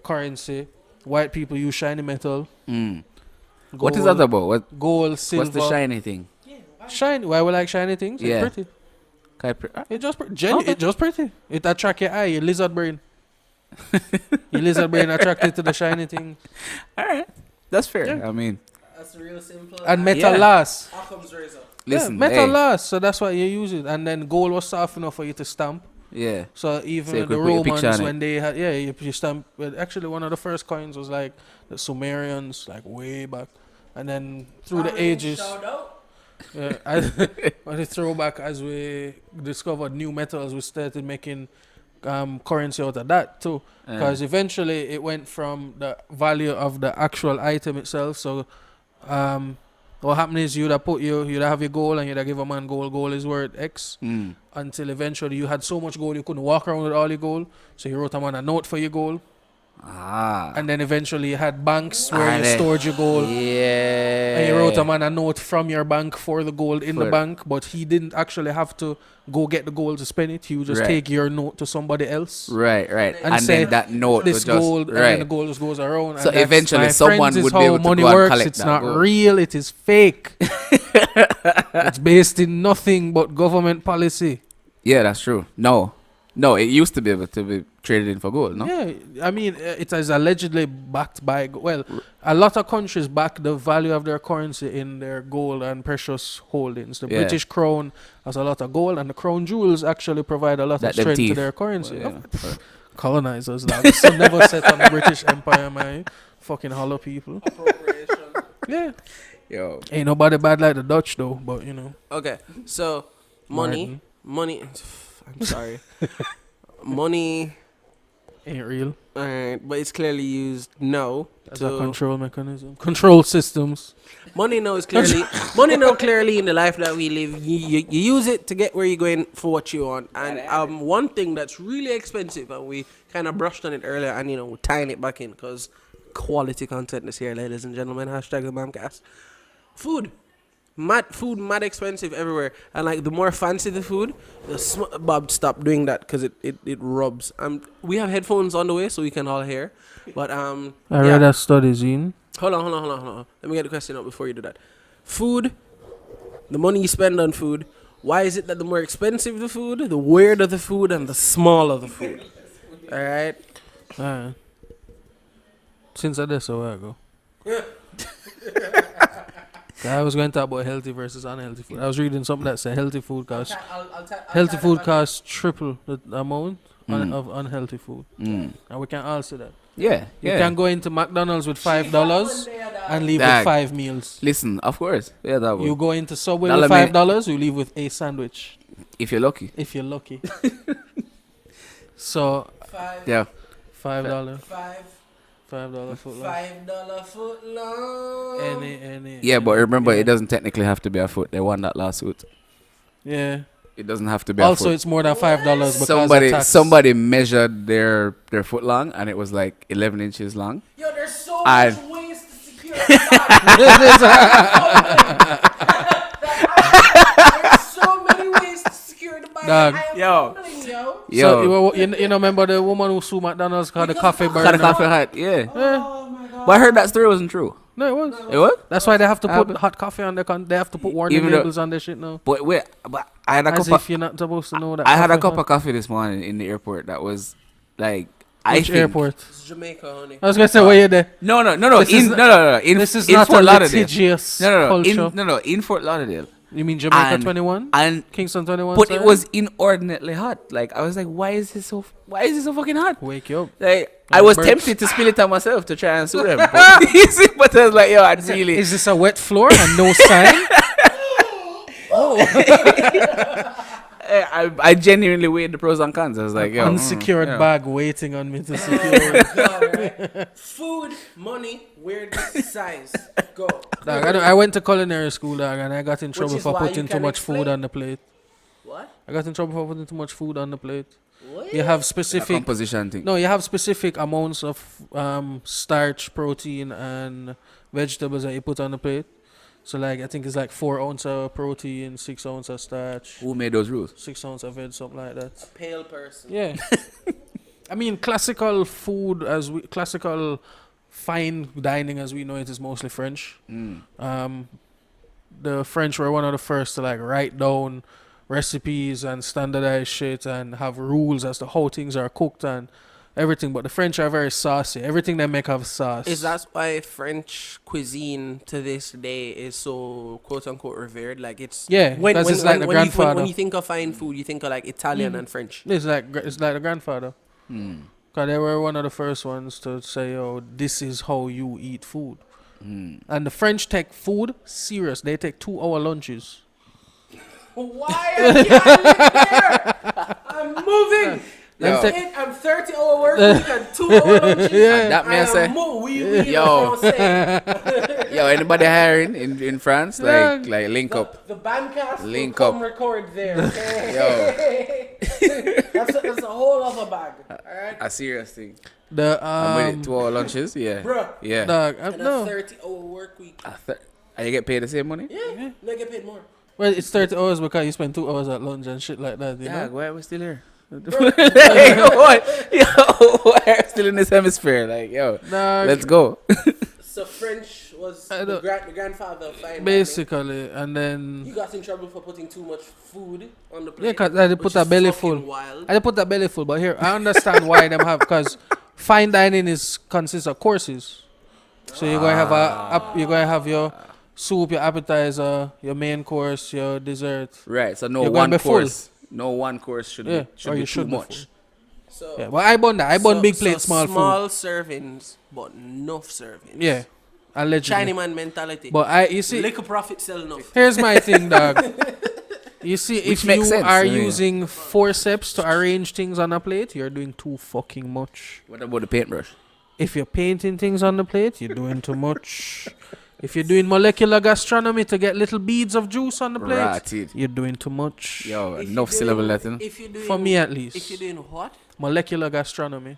currency. White people use shiny metal. What is that about? Gold, silver. What's the shiny thing? Shiny. Why we like shiny things? Yeah. It's pretty. It's just Okay. It's just pretty. It attract your eye, your lizard brain. Your lizard brain attracted to the shiny thing. All right, that's fair. Yeah. I mean, That's real simple. And metal Yeah. lasts. Occam's razor. listen, metal hey, lasts, so that's why you use it. And then gold was soft enough for you to stamp. yeah, So So even you the could put your picture Romans, on it. when they had, you stamp. Well, actually, one of the first coins was like the Sumerians, like way back. And then through the ages, Shout out. on the throwback, as we discovered new metals, we started making currency out of that too. Because eventually it went from the value of the actual item itself. So what happened is you'd have your gold and you'd have give a man gold. Gold is worth X. Until eventually you had so much gold you couldn't walk around with all your gold. So you wrote a man a note for your gold. And then eventually you had banks where you stored your gold. Yeah. And you wrote a man a note from your bank for the gold in the bank, but he didn't actually have to go get the gold to spend it. He would just take your note to somebody else. Right. And And say, then that note This was just gold, and then the gold just goes around. So and that's, eventually my someone friends, is would be how able to money go and works. collect It's that not gold. real. It is fake. It's based in nothing but government policy. Yeah, that's true. No, it used to be able to be traded in for gold, no? Yeah, I mean, it is allegedly backed by, a lot of countries back the value of their currency in their gold and precious holdings. The British crown has a lot of gold, and the crown jewels actually provide a lot of strength to their currency. Well, yeah. Colonizers, like, so never set on the British Empire, man. Fucking hollow people. Appropriation. Yeah. Yo. Ain't nobody bad like the Dutch, though, but, Okay, so money. I'm sorry. Money, ain't real. but it's clearly used now As a control mechanism. Control systems. Money now clearly in the life that we live. You use it to get where you're going for what you want. And one thing that's really expensive, and we kind of brushed on it earlier, and we're tying it back in because quality content is here, ladies and gentlemen. Hashtag the BamCast. Food. Mad expensive everywhere, and like the more fancy the food, Bob, stop doing that because it rubs. We have headphones on the way so we can all hear, but I read a study, Zine. Hold on. Let me get the question out before you do that. Food, the money you spend on food. Why is it that the more expensive the food, the weirder the food, and the smaller the food? All right. Since I did so I go. I was going to talk about healthy versus unhealthy food. I was reading something that said healthy food costs triple the amount of unhealthy food. And we can all see that. Yeah. You can go into McDonald's with $5 and leave with 5 meals. Listen, of course. Yeah, that would. You go into Subway with $5, you leave with a sandwich. If you're lucky. So, Yeah. $5. $5 foot long. Any. Yeah, but remember, it doesn't technically have to be a foot. They won that lawsuit. Yeah. It doesn't have to be a Also, foot. it's more than $5 because of tax. Somebody measured their foot long, and it was like 11 inches long. Yo, there's so much ways to secure the There's so many ways to secure the body. Dog. Yo. So, you remember the woman who sued McDonald's called the coffee burner? Got a coffee hut, yeah. Oh my god. But I heard that story wasn't true. No, it was. It was? That's why they have to put hot coffee on they have to put warning Even though- labels on their shit now. But wait, I had a As cup if you're not supposed to know that. I had a coffee, cup huh? of coffee this morning in the airport that was like Which airport? It's Jamaica, honey. I was gonna say, where you there? No. This is In This is in not Fort a Lauderdale. litigious No. culture. In Fort Lauderdale. You mean Jamaica And- 21? And Kingston 21? but sorry? it was inordinately hot. Like I was like, why is it so fucking hot? Wake you up. Like I was burp. tempted to spill it on myself to try and sue them. But, but I was like, yo, I'd really. Is this a wet floor and no sign? I genuinely weighed the pros and cons. I was like, yo, Unsecured yeah. bag waiting on me to secure it. God, right? Food, money, weirdness, size. Go. Dog, I went to culinary school, dog, and I got in trouble is for why putting you too can much food explain. on the plate. What? I got in trouble for putting too much food on the plate. What? You have The specific composition thing. No, you have specific amounts of starch, protein, and vegetables that you put on the plate. So like I think it's like 4 ounces of protein, 6 ounces of starch, Who made those rules? 6 ounces of veg, something like that. Pale person. Yeah. I mean, classical food classical fine dining as we know it is mostly French. The French were one of the first to like write down recipes and standardize shit and have rules as to how things are cooked and everything. But the French are very saucy. Everything they make have sauce. Is that why French cuisine to this day is so quote unquote revered? Like it's Because it's like the grandfather. When you think of fine food, you think of like Italian and French. It's like the grandfather. Because they were one of the first ones to say, "Oh, this is how you eat food." And the French take food serious. They take 2-hour lunches. Why are you there? I'm moving. Yo. I'm 30-hour work week and 2-hour lunches. Yeah. That may I say. Yo. Yo, anybody hiring in France? Like link up. The BamCast Link will come up. record there. Okay? that's a whole other bag. Alright? A serious thing. I'm with it, 2-hour lunches, yeah. Bruh. Yeah. Dog, And no. a 30-hour work week. And you get paid the same money? Yeah. No, I get paid more. Well, it's 30 hours because you spend 2 hours at lunch and shit like that, you Yeah, know? why are we still here? What? Yo, why are we still in this hemisphere? Like, yo, Dog, let's go. So French was I the don't- grandfather of fine dining. basically, and then... He got in trouble for putting too much food on the plate. Yeah, because they which put a is belly fucking full. Wild. I put that belly full, but here, I understand why them have, because fine dining consists of courses. So you're going to have your soup, your appetizer, your main course, your dessert. Right, so no You're gonna one be full. course. No one course should Yeah, be you too should be much. So, Yeah, but I bun that. I bun big plate, small food. Small servings, but enough servings. Yeah, allegedly. Chinese man mentality. But you see, Liquor profit sell enough. here's my thing, dog. You see, if Which you makes sense, are yeah. using forceps to arrange things on a plate, you're doing too fucking much. What about the paintbrush? If you're painting things on the plate, you're doing too much. If you're doing molecular gastronomy to get little beads of juice on the plate, Rotted. you're doing too much. Yo, If enough you're syllable doing- Latin. If you're doing, For me, at least. If you're doing what? Molecular gastronomy.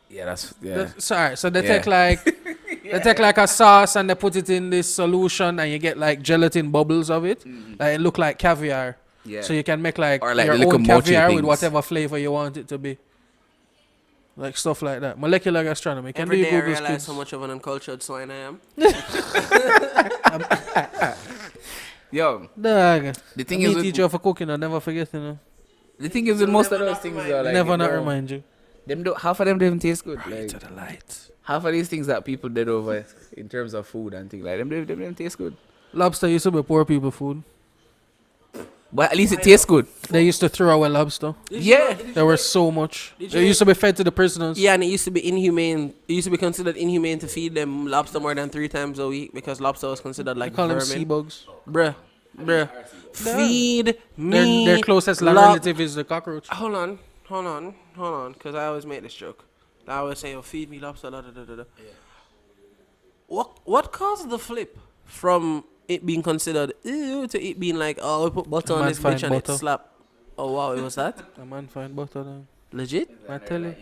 Yeah, that's yeah. Sorry, so they Yeah. take like they take like a sauce and they put it in this solution and you get like gelatin bubbles of it. Like it look like caviar. Yeah. So you can make like, Or like your little own mochi caviar with things. whatever flavor you want it to be. Like stuff like that. Molecular gastronomy. Can Every do day I Google realize skills. how much of an uncultured swine I am. Yo, Dog. the thing Me is, teach you for cooking, I'll never forget, you know. the thing is with most of never those not things, remind are me. like never not bro, remind you. half of them don't even taste good. Like, To the light. half of these things that people did over in terms of food and things like them don't taste good. Lobster used to be poor people food. But at least it tastes good. They used to throw away lobster. Yeah. There was so much. Did They you- used to be fed to the prisoners. Yeah, and it used to be inhumane. It used to be considered inhumane to feed them lobster more than 3 times a week because lobster was considered They like call them sea vermin. bugs. Bruh. Feed me. Their closest lob- relative is the cockroach. Hold on. Because I always make this joke. I always say, oh, feed me lobster, da da da da. What caused the flip from it being considered ew to it being like, oh, we put butter on Man this find bitch and it butter. slap? Oh, wow, it was that? A man find butter then. Legit? I tell you.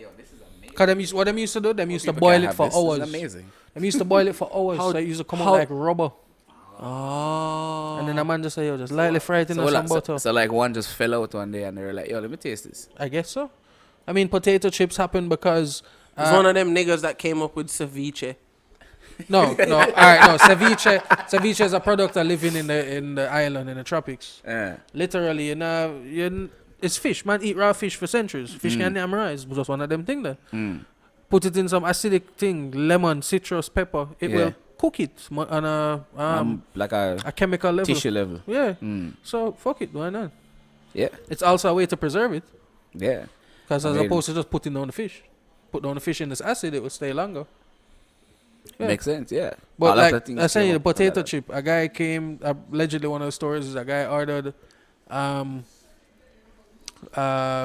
Cause what them used to do, them used to boil it for hours. Amazing. Them used to boil it for hours, How- so it used to come how- out like rubber. Oh. And then a man just say, yo, just lightly fry it in So, some butter. so like one just fell out one day and they were like, yo, let me taste this. I guess so. I mean, potato chips happen because... It's one of them niggas that came up with ceviche. No, all right, no. Ceviche is a product of living in the island, in the tropics. Literally, it's fish. Man eat raw fish for centuries. Fish can damn rice. Just one of them thing there. Put it in some acidic thing, lemon, citrus, pepper. It Yeah. will cook it on like a a chemical level. tissue level. Yeah. Mm. So fuck it, why not? Yeah. It's also a way to preserve it, Yeah. because I as mean- opposed to just putting down the fish, put down the fish in this acid, it will stay longer. Yeah. Makes sense, yeah. But All of the like things I say, came the up from potato that. chip. A guy came. Allegedly, one of the stories is a guy ordered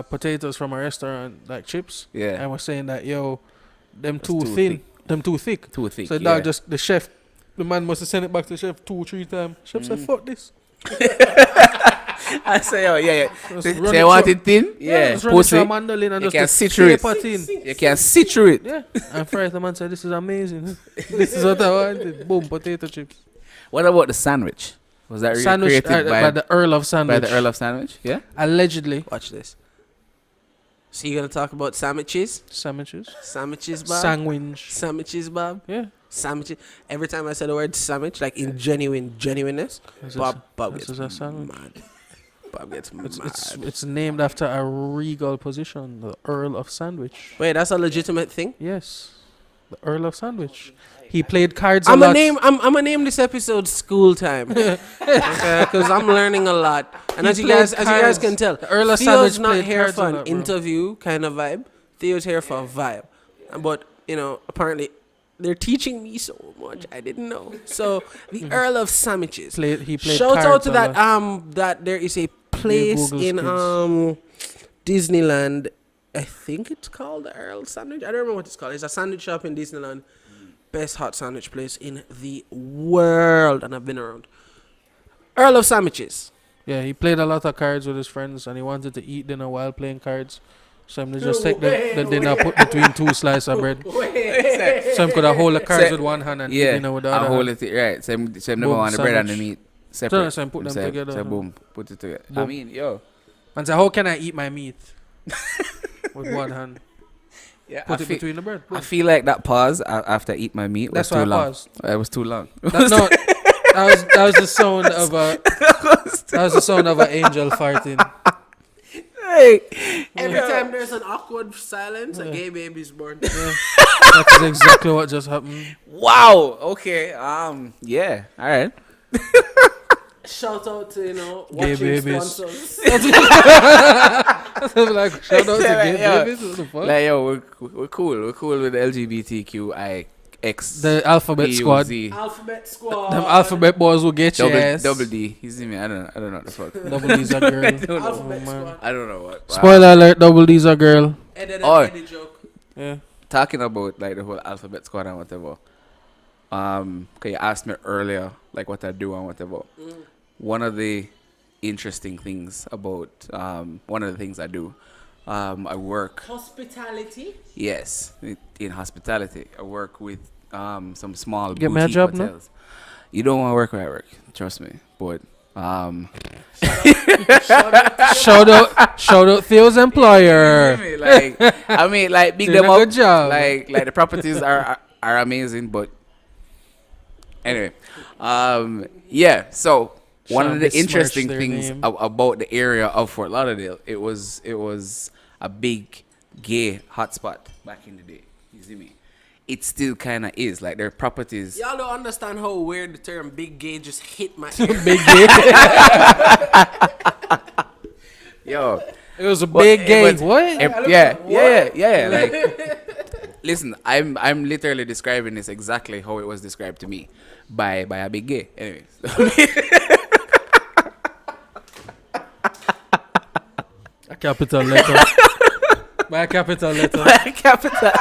potatoes from a restaurant, like chips. Yeah. And was saying that yo, them That's too too thin, thick. them too thick. Too thick. So yeah. dog just the chef, the man must have sent it back to the chef 2-3 times. Chef said, "Fuck this." I say, oh yeah. Just Say run you it want through- it thin? Yeah. just run it through a Pussy. mandolin and You just can the sit through it. paper thin. You can sit through it. Yeah. And first the man said, "This is amazing. This is what I wanted." Boom, potato chips. What about the sandwich? Was that really Sandwich created by the Earl of Sandwich. by the Earl of Sandwich? Yeah. Allegedly. Watch this. So you're gonna talk about sandwiches? Sandwiches. Sandwiches, Bob. Sandwich. Sandwiches, Bob. Yeah. Sandwiches. Every time I say the word sandwich, like in genuineness, Bob This gets is a sandwich. mad. Bob gets It's, mad. it's named after a regal position, the Earl of Sandwich. Wait, that's a legitimate thing. Yes, the Earl of Sandwich. He played cards I'm a lot. I'm gonna name this episode School Time, because I'm learning a lot. And He as you guys played can tell, The Earl of Theo's Sandwich not played here cards for a an lot, bro. interview kind of vibe. Theo's here for a vibe, but apparently they're teaching me so much I didn't know. So the Earl of Sandwiches. He played Shout out cards to a that lot. that there is a place Google's in Disneyland. I think it's called the Earl Sandwich. I don't remember what it's called. It's a sandwich shop in Disneyland. Best hot sandwich place in the world, and I've been around. Earl of Sandwiches. Yeah, he played a lot of cards with his friends, and he wanted to eat dinner while playing cards. So him to just take the dinner, put between two slices of bread. So him could have hold the cards with one hand and eat dinner with the other hold hand. it right. So him never Boom, want the bread and the sandwich. meat separate. So him put them together. So boom, put it together. I Boom. mean, yo. And say, how can I eat my meat? With one hand. Yeah, Put it between the bread. I feel like that pause after I eat my meat was That's why too I long. paused. It was too long. That was the sound of a an angel farting. Hey, Every time there's an awkward silence, a gay baby's born. Yeah. That's exactly what just happened. wow. Okay. Yeah. All right. Shout out to Gay watching babies. sponsors. Like, shout out to gay Yo. babies. What the fuck? Like yo, we're cool. We're cool with the LGBTQIX. The alphabet squad. PUZ. Alphabet squad. Them alphabet boys will get your ass. Double D. You see me? I don't know what the fuck. Double D's a girl. Alphabet man. squad. I don't know what. Spoiler alert, Double D's a girl. Eddie joke. Yeah. Talking about like the whole alphabet squad and whatever. Okay, you asked me earlier like what I do and whatever. One of the interesting things about one of the things I do, I work. Hospitality. Yes, in hospitality. I work with some small Get me a boutique job, no? hotels. You don't want to work where I work, trust me. But Shout out Theo's employer. like I mean, like big Doing them a up. good job. Like the properties are amazing, but anyway, yeah. So one Shall of the besmirch interesting their things name. about the area of Fort Lauderdale, it was a big gay hotspot back in the day. You see me? It still kind of is. Like their properties. Y'all don't understand how weird the term big gay just hit my ear. Big gay. Yo, It was a but- big gay. but- What? Yeah. Like, listen, I'm literally describing this exactly how it was described to me by a big gay. Anyways, A capital letter. By a capital letter. by a capital,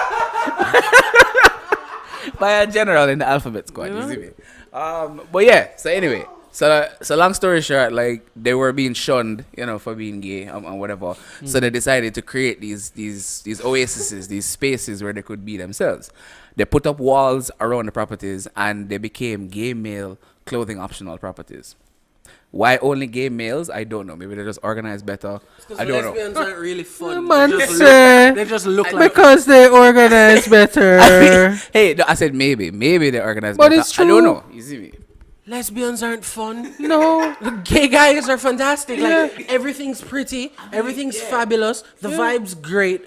by a general in the alphabet squad. You see me? But yeah. So anyway, so long story short, like they were being shunned, for being gay and whatever. So they decided to create these oases, these spaces where they could be themselves. They put up walls around the properties, and they became gay male clothing optional properties. Why only gay males? I don't know. Maybe they just organize better. I don't know. Lesbians aren't really fun. Man, They just look like. because they organize better. Hey, no, I said maybe they organize But better. it's I don't true. know. You see me? Lesbians aren't fun. No. The gay guys are fantastic. Like everything's pretty, everything's fabulous. The vibe's great.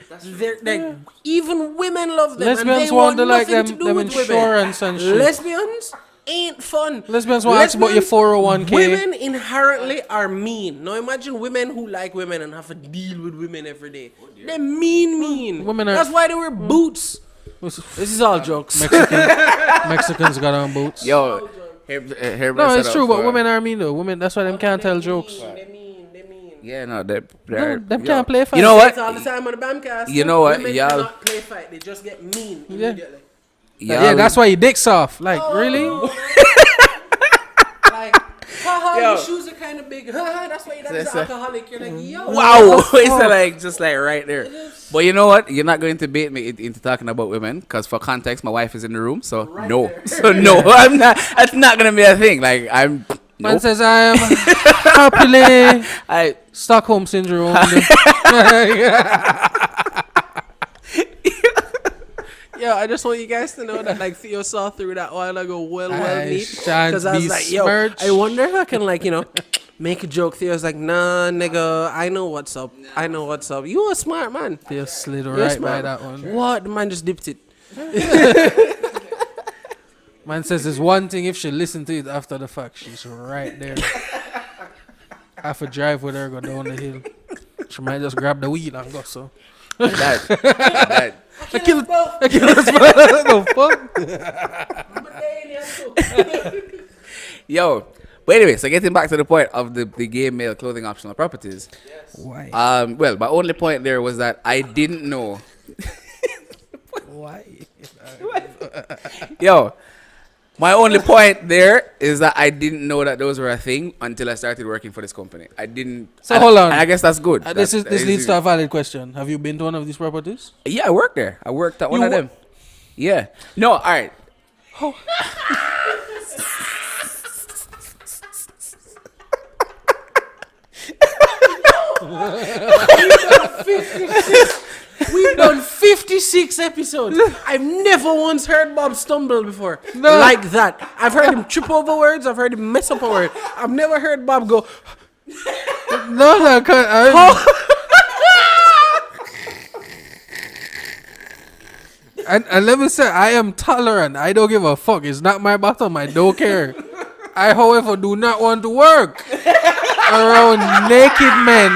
They're even women love them. Lesbians and they want to like nothing them to do with insurance women. and shit. Lesbians ain't fun. Lesbians want to ask about your 401k. Women inherently are mean. Now imagine women who like women and have to deal with women every day. They're mean. Women are- That's why they wear boots. This is all jokes. Mexicans got on boots. Yo, No, it's true, but women are mean though. Women, that's why them can't tell jokes. They mean. Yeah, no, they're Them yo. can't play fight. You know what? It's all the time on the BamCast. You know what, Women y'all- cannot play fight. They just get mean immediately. Yeah, that's why your dick's off. Like, really? Like, haha, your shoes are kind of big. That's why you're not an alcoholic. You're like, yo. Wow. It's like, just like right there. But you know what? You're not going to bait me into talking about women, because for context, my wife is in the room. So no. There. So no, I'm not. That's not going to be a thing. Like, I'm. Man says I am happily Stockholm syndrome. Yo, I just want you guys to know that like Theo saw through that while ago well neat. Because I was like, yo, I wonder if I can like, make a joke. Theo's like, nah, nigga, I know what's up. I know what's up. You a smart man. Theo slid right by that one. What? The man just dipped it. Man says there's one thing, if she listen to it after the fact, she's right there. I have to drive with her, go down the hill. She might just grab the wheel and go so. That. I killed us both. Yo, but anyway, so getting back to the point of the gay male clothing optional properties. Yes. Why? Well, my only point there was that I didn't know. Why? Yo, my only point there is that I didn't know that those were a thing until I started working for this company. I didn't. So hold on. And I guess that's good. This leads to a valid question. Have you been to one of these properties? Yeah, I worked there. I worked at one of them. Yeah. No, all right. Oh. We've done 56 episodes. I've never once heard Bob stumble before. No. Like that. I've heard him trip over words. I've heard him mess up a word. I've never heard Bob go. No, and let me say, I am tolerant. I don't give a fuck. It's not my bottom. I don't care. I, however, do not want to work around naked men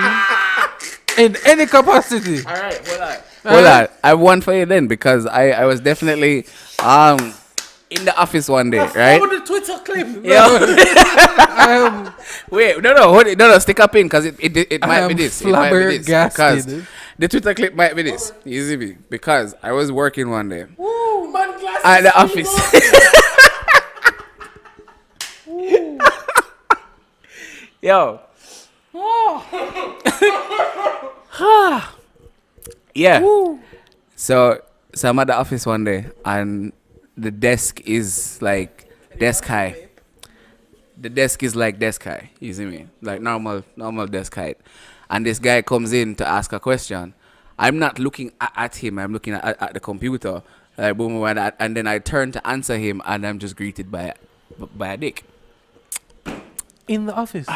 in any capacity. All right, hold on. I have one for you then, because I was definitely in the office one day, right? Oh, the Twitter clip. Wait, no, stick up in, because it might be this. It might be this. Because the Twitter clip might be this. You see me? Because I was working one day at the office. Yo. Yeah. So I'm at the office one day, and the desk is like desk high. The desk is like desk high. You see me? Like normal desk height. And this guy comes in to ask a question. I'm not looking at him. I'm looking at the computer. Like boom, and then I turn to answer him, and I'm just greeted by a dick in the office.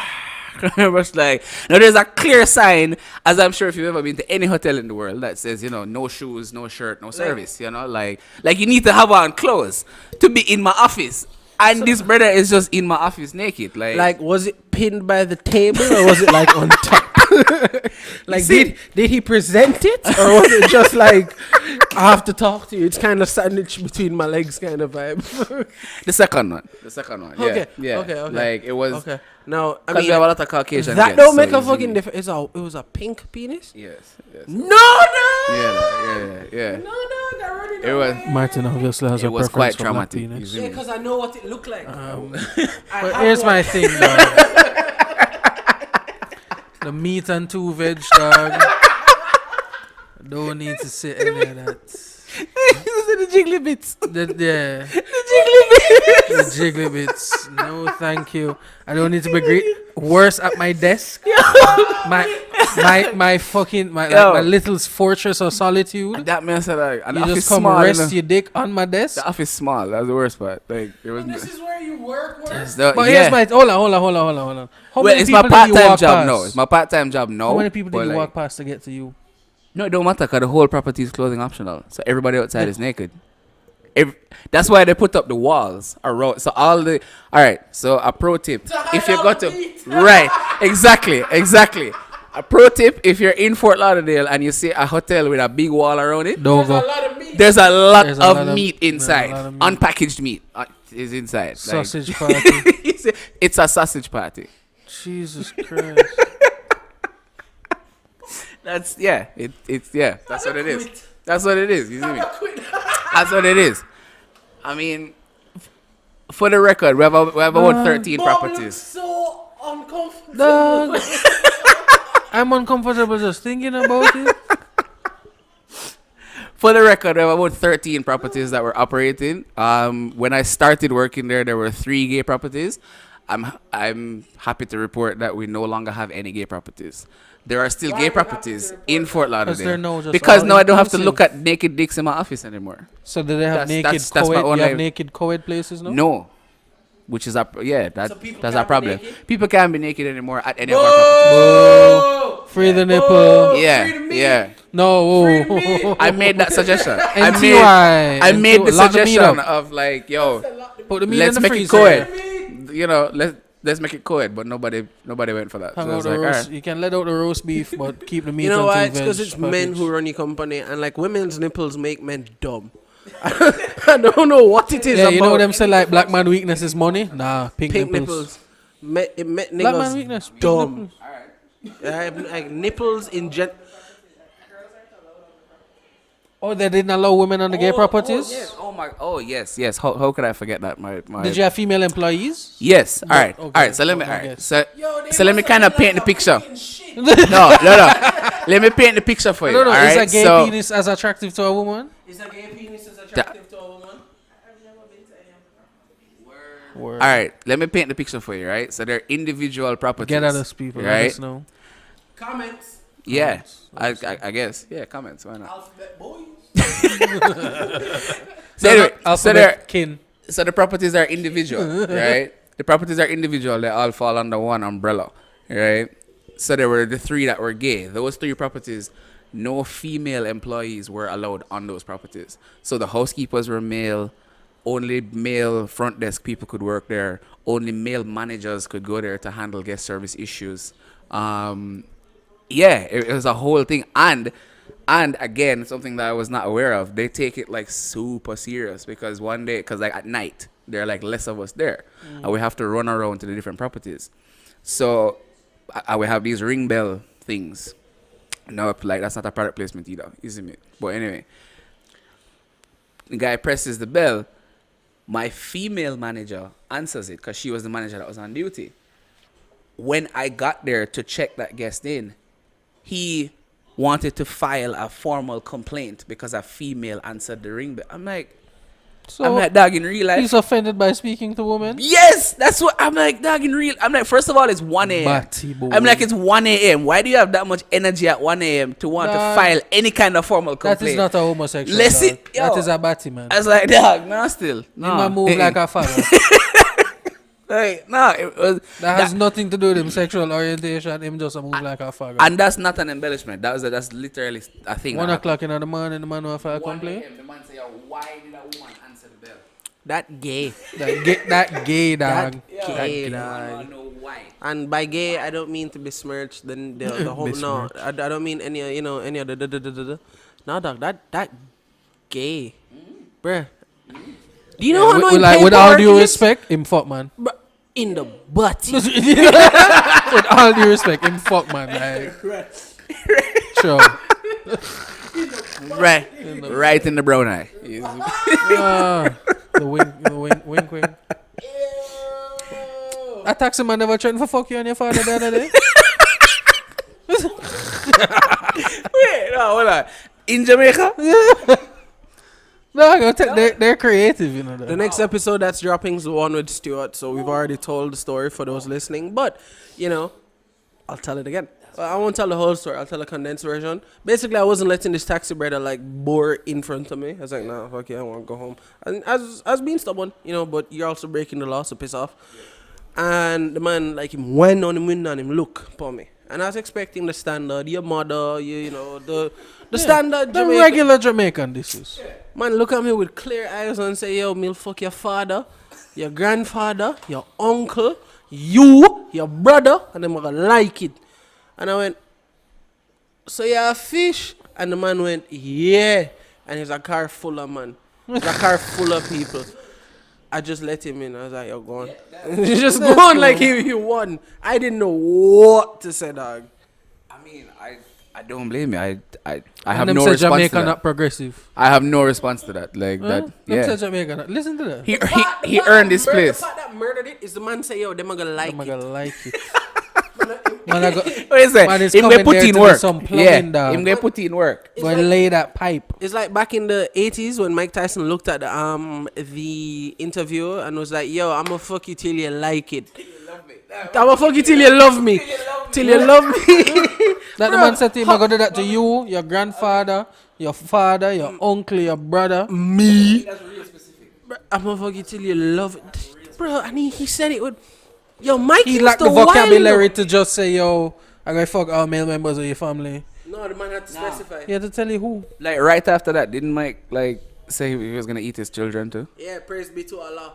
I was like, now there's a clear sign, as I'm sure if you've ever been to any hotel in the world, that says, no shoes, no shirt, no service, like you need to have on clothes to be in my office. And this brother is just in my office naked. Like was it pinned by the table, or was it like on top? Like did he present it, or was it just like I have to talk to you? It's kind of sandwiched between my legs kind of vibe. The second one. Okay. Yeah. Okay. Like it was. Okay. Now I mean, we have a lot of Caucasian that don't make a fucking difference. It was a pink penis. Yes. No. Yeah. No. It was. Martin obviously has a preference quite for traumatic. penis. Yeah, because I know what it looked like. But here's my thing, dog. The meat and two veg, dog. Don't need to say any of that. The jiggly bits. The jiggly bits. No, thank you. I don't need to be great. Worse at my desk. my fucking my little fortress of solitude. That man said like, you just come small, rest your dick on my desk. The office small. That's the worst part. Like it was. This is where you work. But here's my hold on. It's my part-time job now. It's my part-time job now. How many people did you walk past to get to you? No, it don't matter, because the whole property is clothing optional. So everybody outside is naked. That's why they put up the walls around. So so a pro tip. If you got to... Right. Exactly. A pro tip, if you're in Fort Lauderdale and you see a hotel with a big wall around it... Don't go. There's a lot of meat inside. Unpackaged meat is inside. Sausage party. It's a sausage party. Jesus Christ. That's what it is. That's what it is. You see me? That's what it is. I mean, for the record, we have about 13 properties. So Dog. I'm uncomfortable just thinking about it. For the record, there were about 13 properties that were operating. When I started working there were 3 gay properties. I'm happy to report that we no longer have any gay properties. There are still gay properties in Fort Lauderdale. Because now I don't have to look at naked dicks in my office anymore. So do they have naked co-ed? You have naked co-ed places now? No. Which is that's a problem. People can't be naked anymore at any of our properties. Free the nipple. Yeah. No. I made that suggestion. NTY. I made the suggestion of like, yo, put the meat let's in the make it freezer. co-ed. You know, let's make it co-ed, but nobody went for that. So Out the like, roast. You can let out the roast beef, but keep the meat. You know why? It's because it's men who run your company, and like women's nipples make men dumb. I don't know what it is. Yeah, about. you know them say like black man weakness is money. Nah, pink nipples. It met Black man niggas weakness. Pink dumb. nipples. Like nipples in gen. Oh, they didn't allow women on the gay properties. Yes. How could I forget that? My Did you have female employees? Yes. All right. Okay. All right. So let me. Okay, All right. yes. So let me kind of paint the picture. No. Let me paint the picture for you. No. All Is right? a gay So penis as attractive to a woman? Is a gay penis as attractive to a woman? Word. all right. Let me paint the picture for you. Right. So they're individual properties. Get at us, people. Right. Let us know. Comments. Yeah. I guess. Yeah. Comments. Why not? Alphabet boys. So anyway, kin. So the properties are individual, right? The properties are individual. They all fall under one umbrella, right? So there were the 3 that were gay. Those 3 properties, no female employees were allowed on those properties. So the housekeepers were male. Only male front desk people could work there. Only male managers could go there to handle guest service issues. It was a whole thing. And again, something that I was not aware of, they take it like super serious because one day, because like at night, there are like less of us there. And we have to run around to the different properties. So we have these ring bell things. No, like that's not a product placement either, isn't it? But anyway, the guy presses the bell. My female manager answers it because she was the manager that was on duty. When I got there to check that guest in, he wanted to file a formal complaint because a female answered the ring bell. I'm like, dog, in real life. He's offended by speaking to women? Yes, that's what I'm like, dog, in real. I'm like, first of all, it's 1 a.m. I'm like, it's 1 a.m. Why do you have that much energy at 1 a.m. to want to file any kind of formal complaint? That is not a homosexual. That is a batty, man. I was like, dog, no, still. No. He might move like a father. Like, no, it was. That has nothing to do with him sexual orientation. Him just move like a faggot. And that's not an embellishment. That's literally a thing. 1 o'clock in the morning, the man will file a complaint. The man say, why did a woman answer the bell? That gay. That gay, dog. Gay, dog. I don't know why. And by gay, I don't mean to besmirch the whole. No, I don't mean any of the. No, dog. That gay, bruh. Do you know how annoying like, with all due is? respect, him fuck, man. Bruh, in the butt. With all due respect, him fuck, man. Like, sure. Right in the brown eye. The wink. A taxi man never threatened for fuck you and your father the other day. Wait, no, hold on. In Jamaica? No, they're creative, you know. The next episode that's dropping is the one with Stuart, so we've already told the story for those listening. But, I'll tell it again. I won't tell the whole story. I'll tell a condensed version. Basically, I wasn't letting this taxi brother like bore in front of me. I was like, nah, fuck yeah, I want to go home. And I was being stubborn, but you're also breaking the law, so piss off. And the man, like, him went on the window and him look for me. And I was expecting the standard, your mother, the standard The Jamaican. regular Jamaican, this is. Man, look at me with clear eyes and say, yo, me'll fuck your father, your grandfather, your uncle, you, your brother, and them gonna like it. And I went, so you're a fish? And the man went, yeah. And it's a car full of man. It's a car full of people. I just let him in. I was like, yo, go on. Just go on like he won. I didn't know what to say, dog. I mean, I don't blame you. I have And them no say response Jamaica to that. not progressive. I have no response to that. Like Huh? that. Them Yeah. say Jamaica not. Listen to that. He earned his place. The part that murdered it is the man say, yo, them are gonna like I'm it. gonna like it. Man, I go, What is man is that? Him coming going put there in to do work. some Yeah, plumbing, dog. him going put in work. Go and lay that pipe. It's like back in the 80s when Mike Tyson looked at the interview and was like, yo, I'm gonna fuck you till you like it. I'm gonna fuck you till you love me. Till you love me. That the man said to him, I'm gonna do that to you, your grandfather, your father, your uncle, your brother. Me. I'm gonna fuck you till you love it. Bro, and he said it with, yo, Mike He used lacked to the vocabulary wild. to just say, yo, I'm gonna fuck all male members of your family. No, the man had to specify. He had to tell you who. Like right after that, didn't Mike like say he was gonna eat his children too? Yeah, praise be to Allah.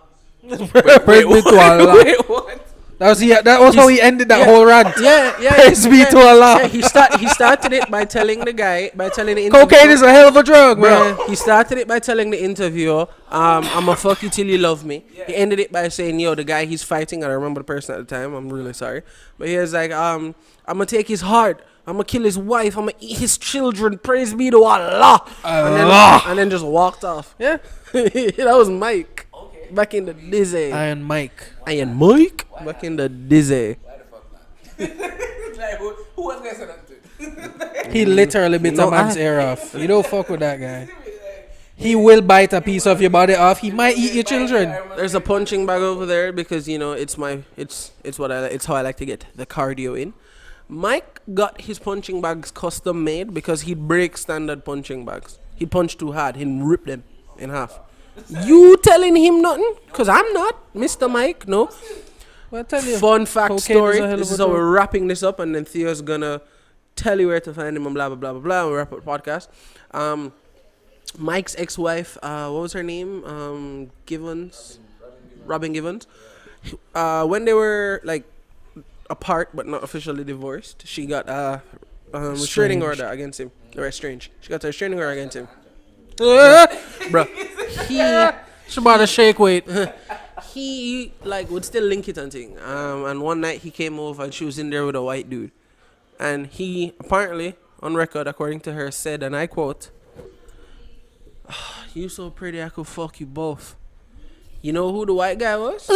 Praise be to Allah. Wait, what? That was how he ended that whole rant. Yeah. Praise be to Allah. Yeah, he started it by telling the interviewer. Cocaine is a hell of a drug, Bro, man. he started it by telling the interviewer, I'ma fuck you till you love me. He ended it by saying, yo, the guy he's fighting, I don't remember the person at the time, I'm really sorry. But he was like, I'm gonna take his heart, I'm gonna kill his wife, I'm gonna eat his children, praise be to Allah. And then just walked off. Yeah. That was Mike. Back in the dizzy. Iron Mike. Iron Mike? Back in the dizzy. Why the fuck not? Like, who was gonna say that to? He literally bit No, a man's ear off. You don't fuck with that guy. He will bite a piece of your body off. He might eat your children. There's a punching bag over there because it's how I like to get the cardio in. Mike got his punching bags custom made because he'd break standard punching bags. He'd punch too hard, he'd rip them in half. You telling him nothing? Cause I'm not, Mr. Mike. No. Well, I tell you. Fun fact cocaine story. is a hell This of is a how drug. we're wrapping this up, and then Theo's gonna tell you where to find him and blah blah blah blah blah. And we wrap up the podcast. Mike's ex-wife, what was her name? Givens, Robin Givens. When they were like apart but not officially divorced, she got restraining order against him. Or estranged. She got a restraining order against him. Bro, She about to shake weight. he like would still link it and thing. And one night he came over and she was in there with a white dude, and he apparently on record, according to her, said, and I quote, "You so pretty, I could fuck you both." You know who the white guy was?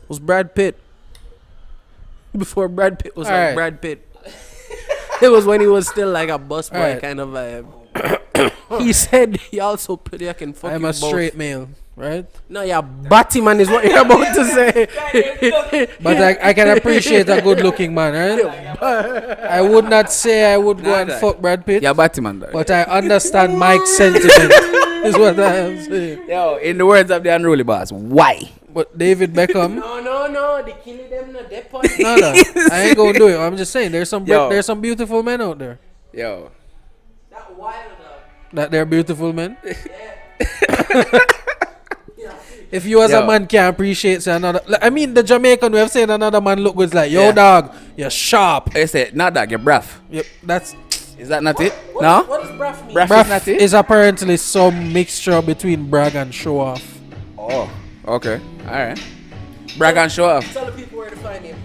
Was Brad Pitt. Before Brad Pitt was Alright. Brad Pitt. It was when he was still like a busboy Alright. kind of vibe. He said, "Y'all so pretty, I can fuck I'm you a both." straight male, right? No, yeah, Batman is what you're about to say. But I can appreciate a good looking man, right? I would not say I would go and fuck Brad Pitt, Yeah, Batman. Dog. but I understand Mike's sentiment, is what I am saying. Yo, in the words of the unruly boss, why? But David Beckham, No, they killing them no that point. no, I ain't gonna do it. I'm just saying, there's some Yo. there's some beautiful men out there. Yo, That wild That they're beautiful men. If you as a Yo. man can't appreciate say another, like, I mean the Jamaican we have said another man look good, it's like, yo Yeah. dog, you're sharp. I said, not that, you're bruv. Yep, that's Is that not it? No? What does bruv mean? Bruv is Bruv not it? is apparently some mixture between brag and show off. Oh, okay. Alright. Brag and show off. Tell the people where to find him.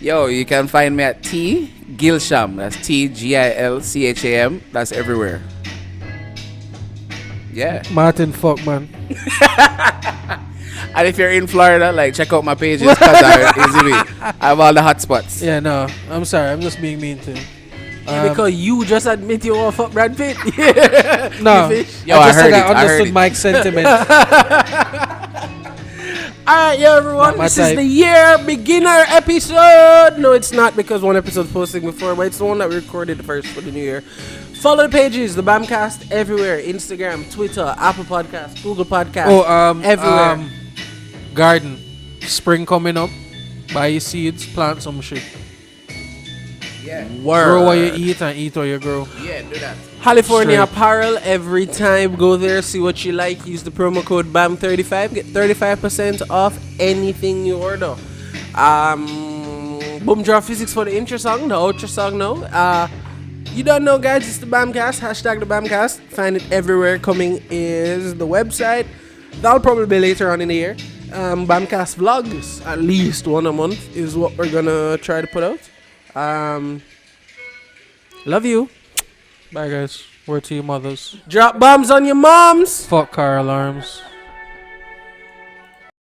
Yo, you can find me at T Gilsham. That's TGILCHAM. That's everywhere. Yeah. Martin fuck man. And if you're in Florida, like check out my pages because I have all the hot spots. Yeah, no, I'm sorry, I'm just being mean to him. Because you just admit you want to fuck Brad Pitt. No, Yo, I I just heard said it, I I heard understood it. Mike's sentiment. Alright, yo, everyone. Not my This is type. the year beginner episode. No, it's not because one episode's posting before, but it's the one that we recorded first for the new year. Follow the pages, the BamCast, everywhere. Instagram, Twitter, Apple Podcasts, Google Podcasts. Everywhere. Garden, spring coming up. Buy your seeds, plant some shit. Yeah. Grow what you eat and eat what you grow. Yeah, do that. California Straight. Apparel, every time. Go there, see what you like. Use the promo code BAM35. Get 35% off anything you order. Boom Draw Physics for the intro song, the outro song now. You don't know, guys, it's the BamCast. Hashtag the BamCast. Find it everywhere. Coming is the website. That'll probably be later on in the year. BamCast vlogs, at least one a month, is what we're gonna try to put out. Love you. Bye guys. Word to your mothers. Drop bombs on your moms. Fuck car alarms.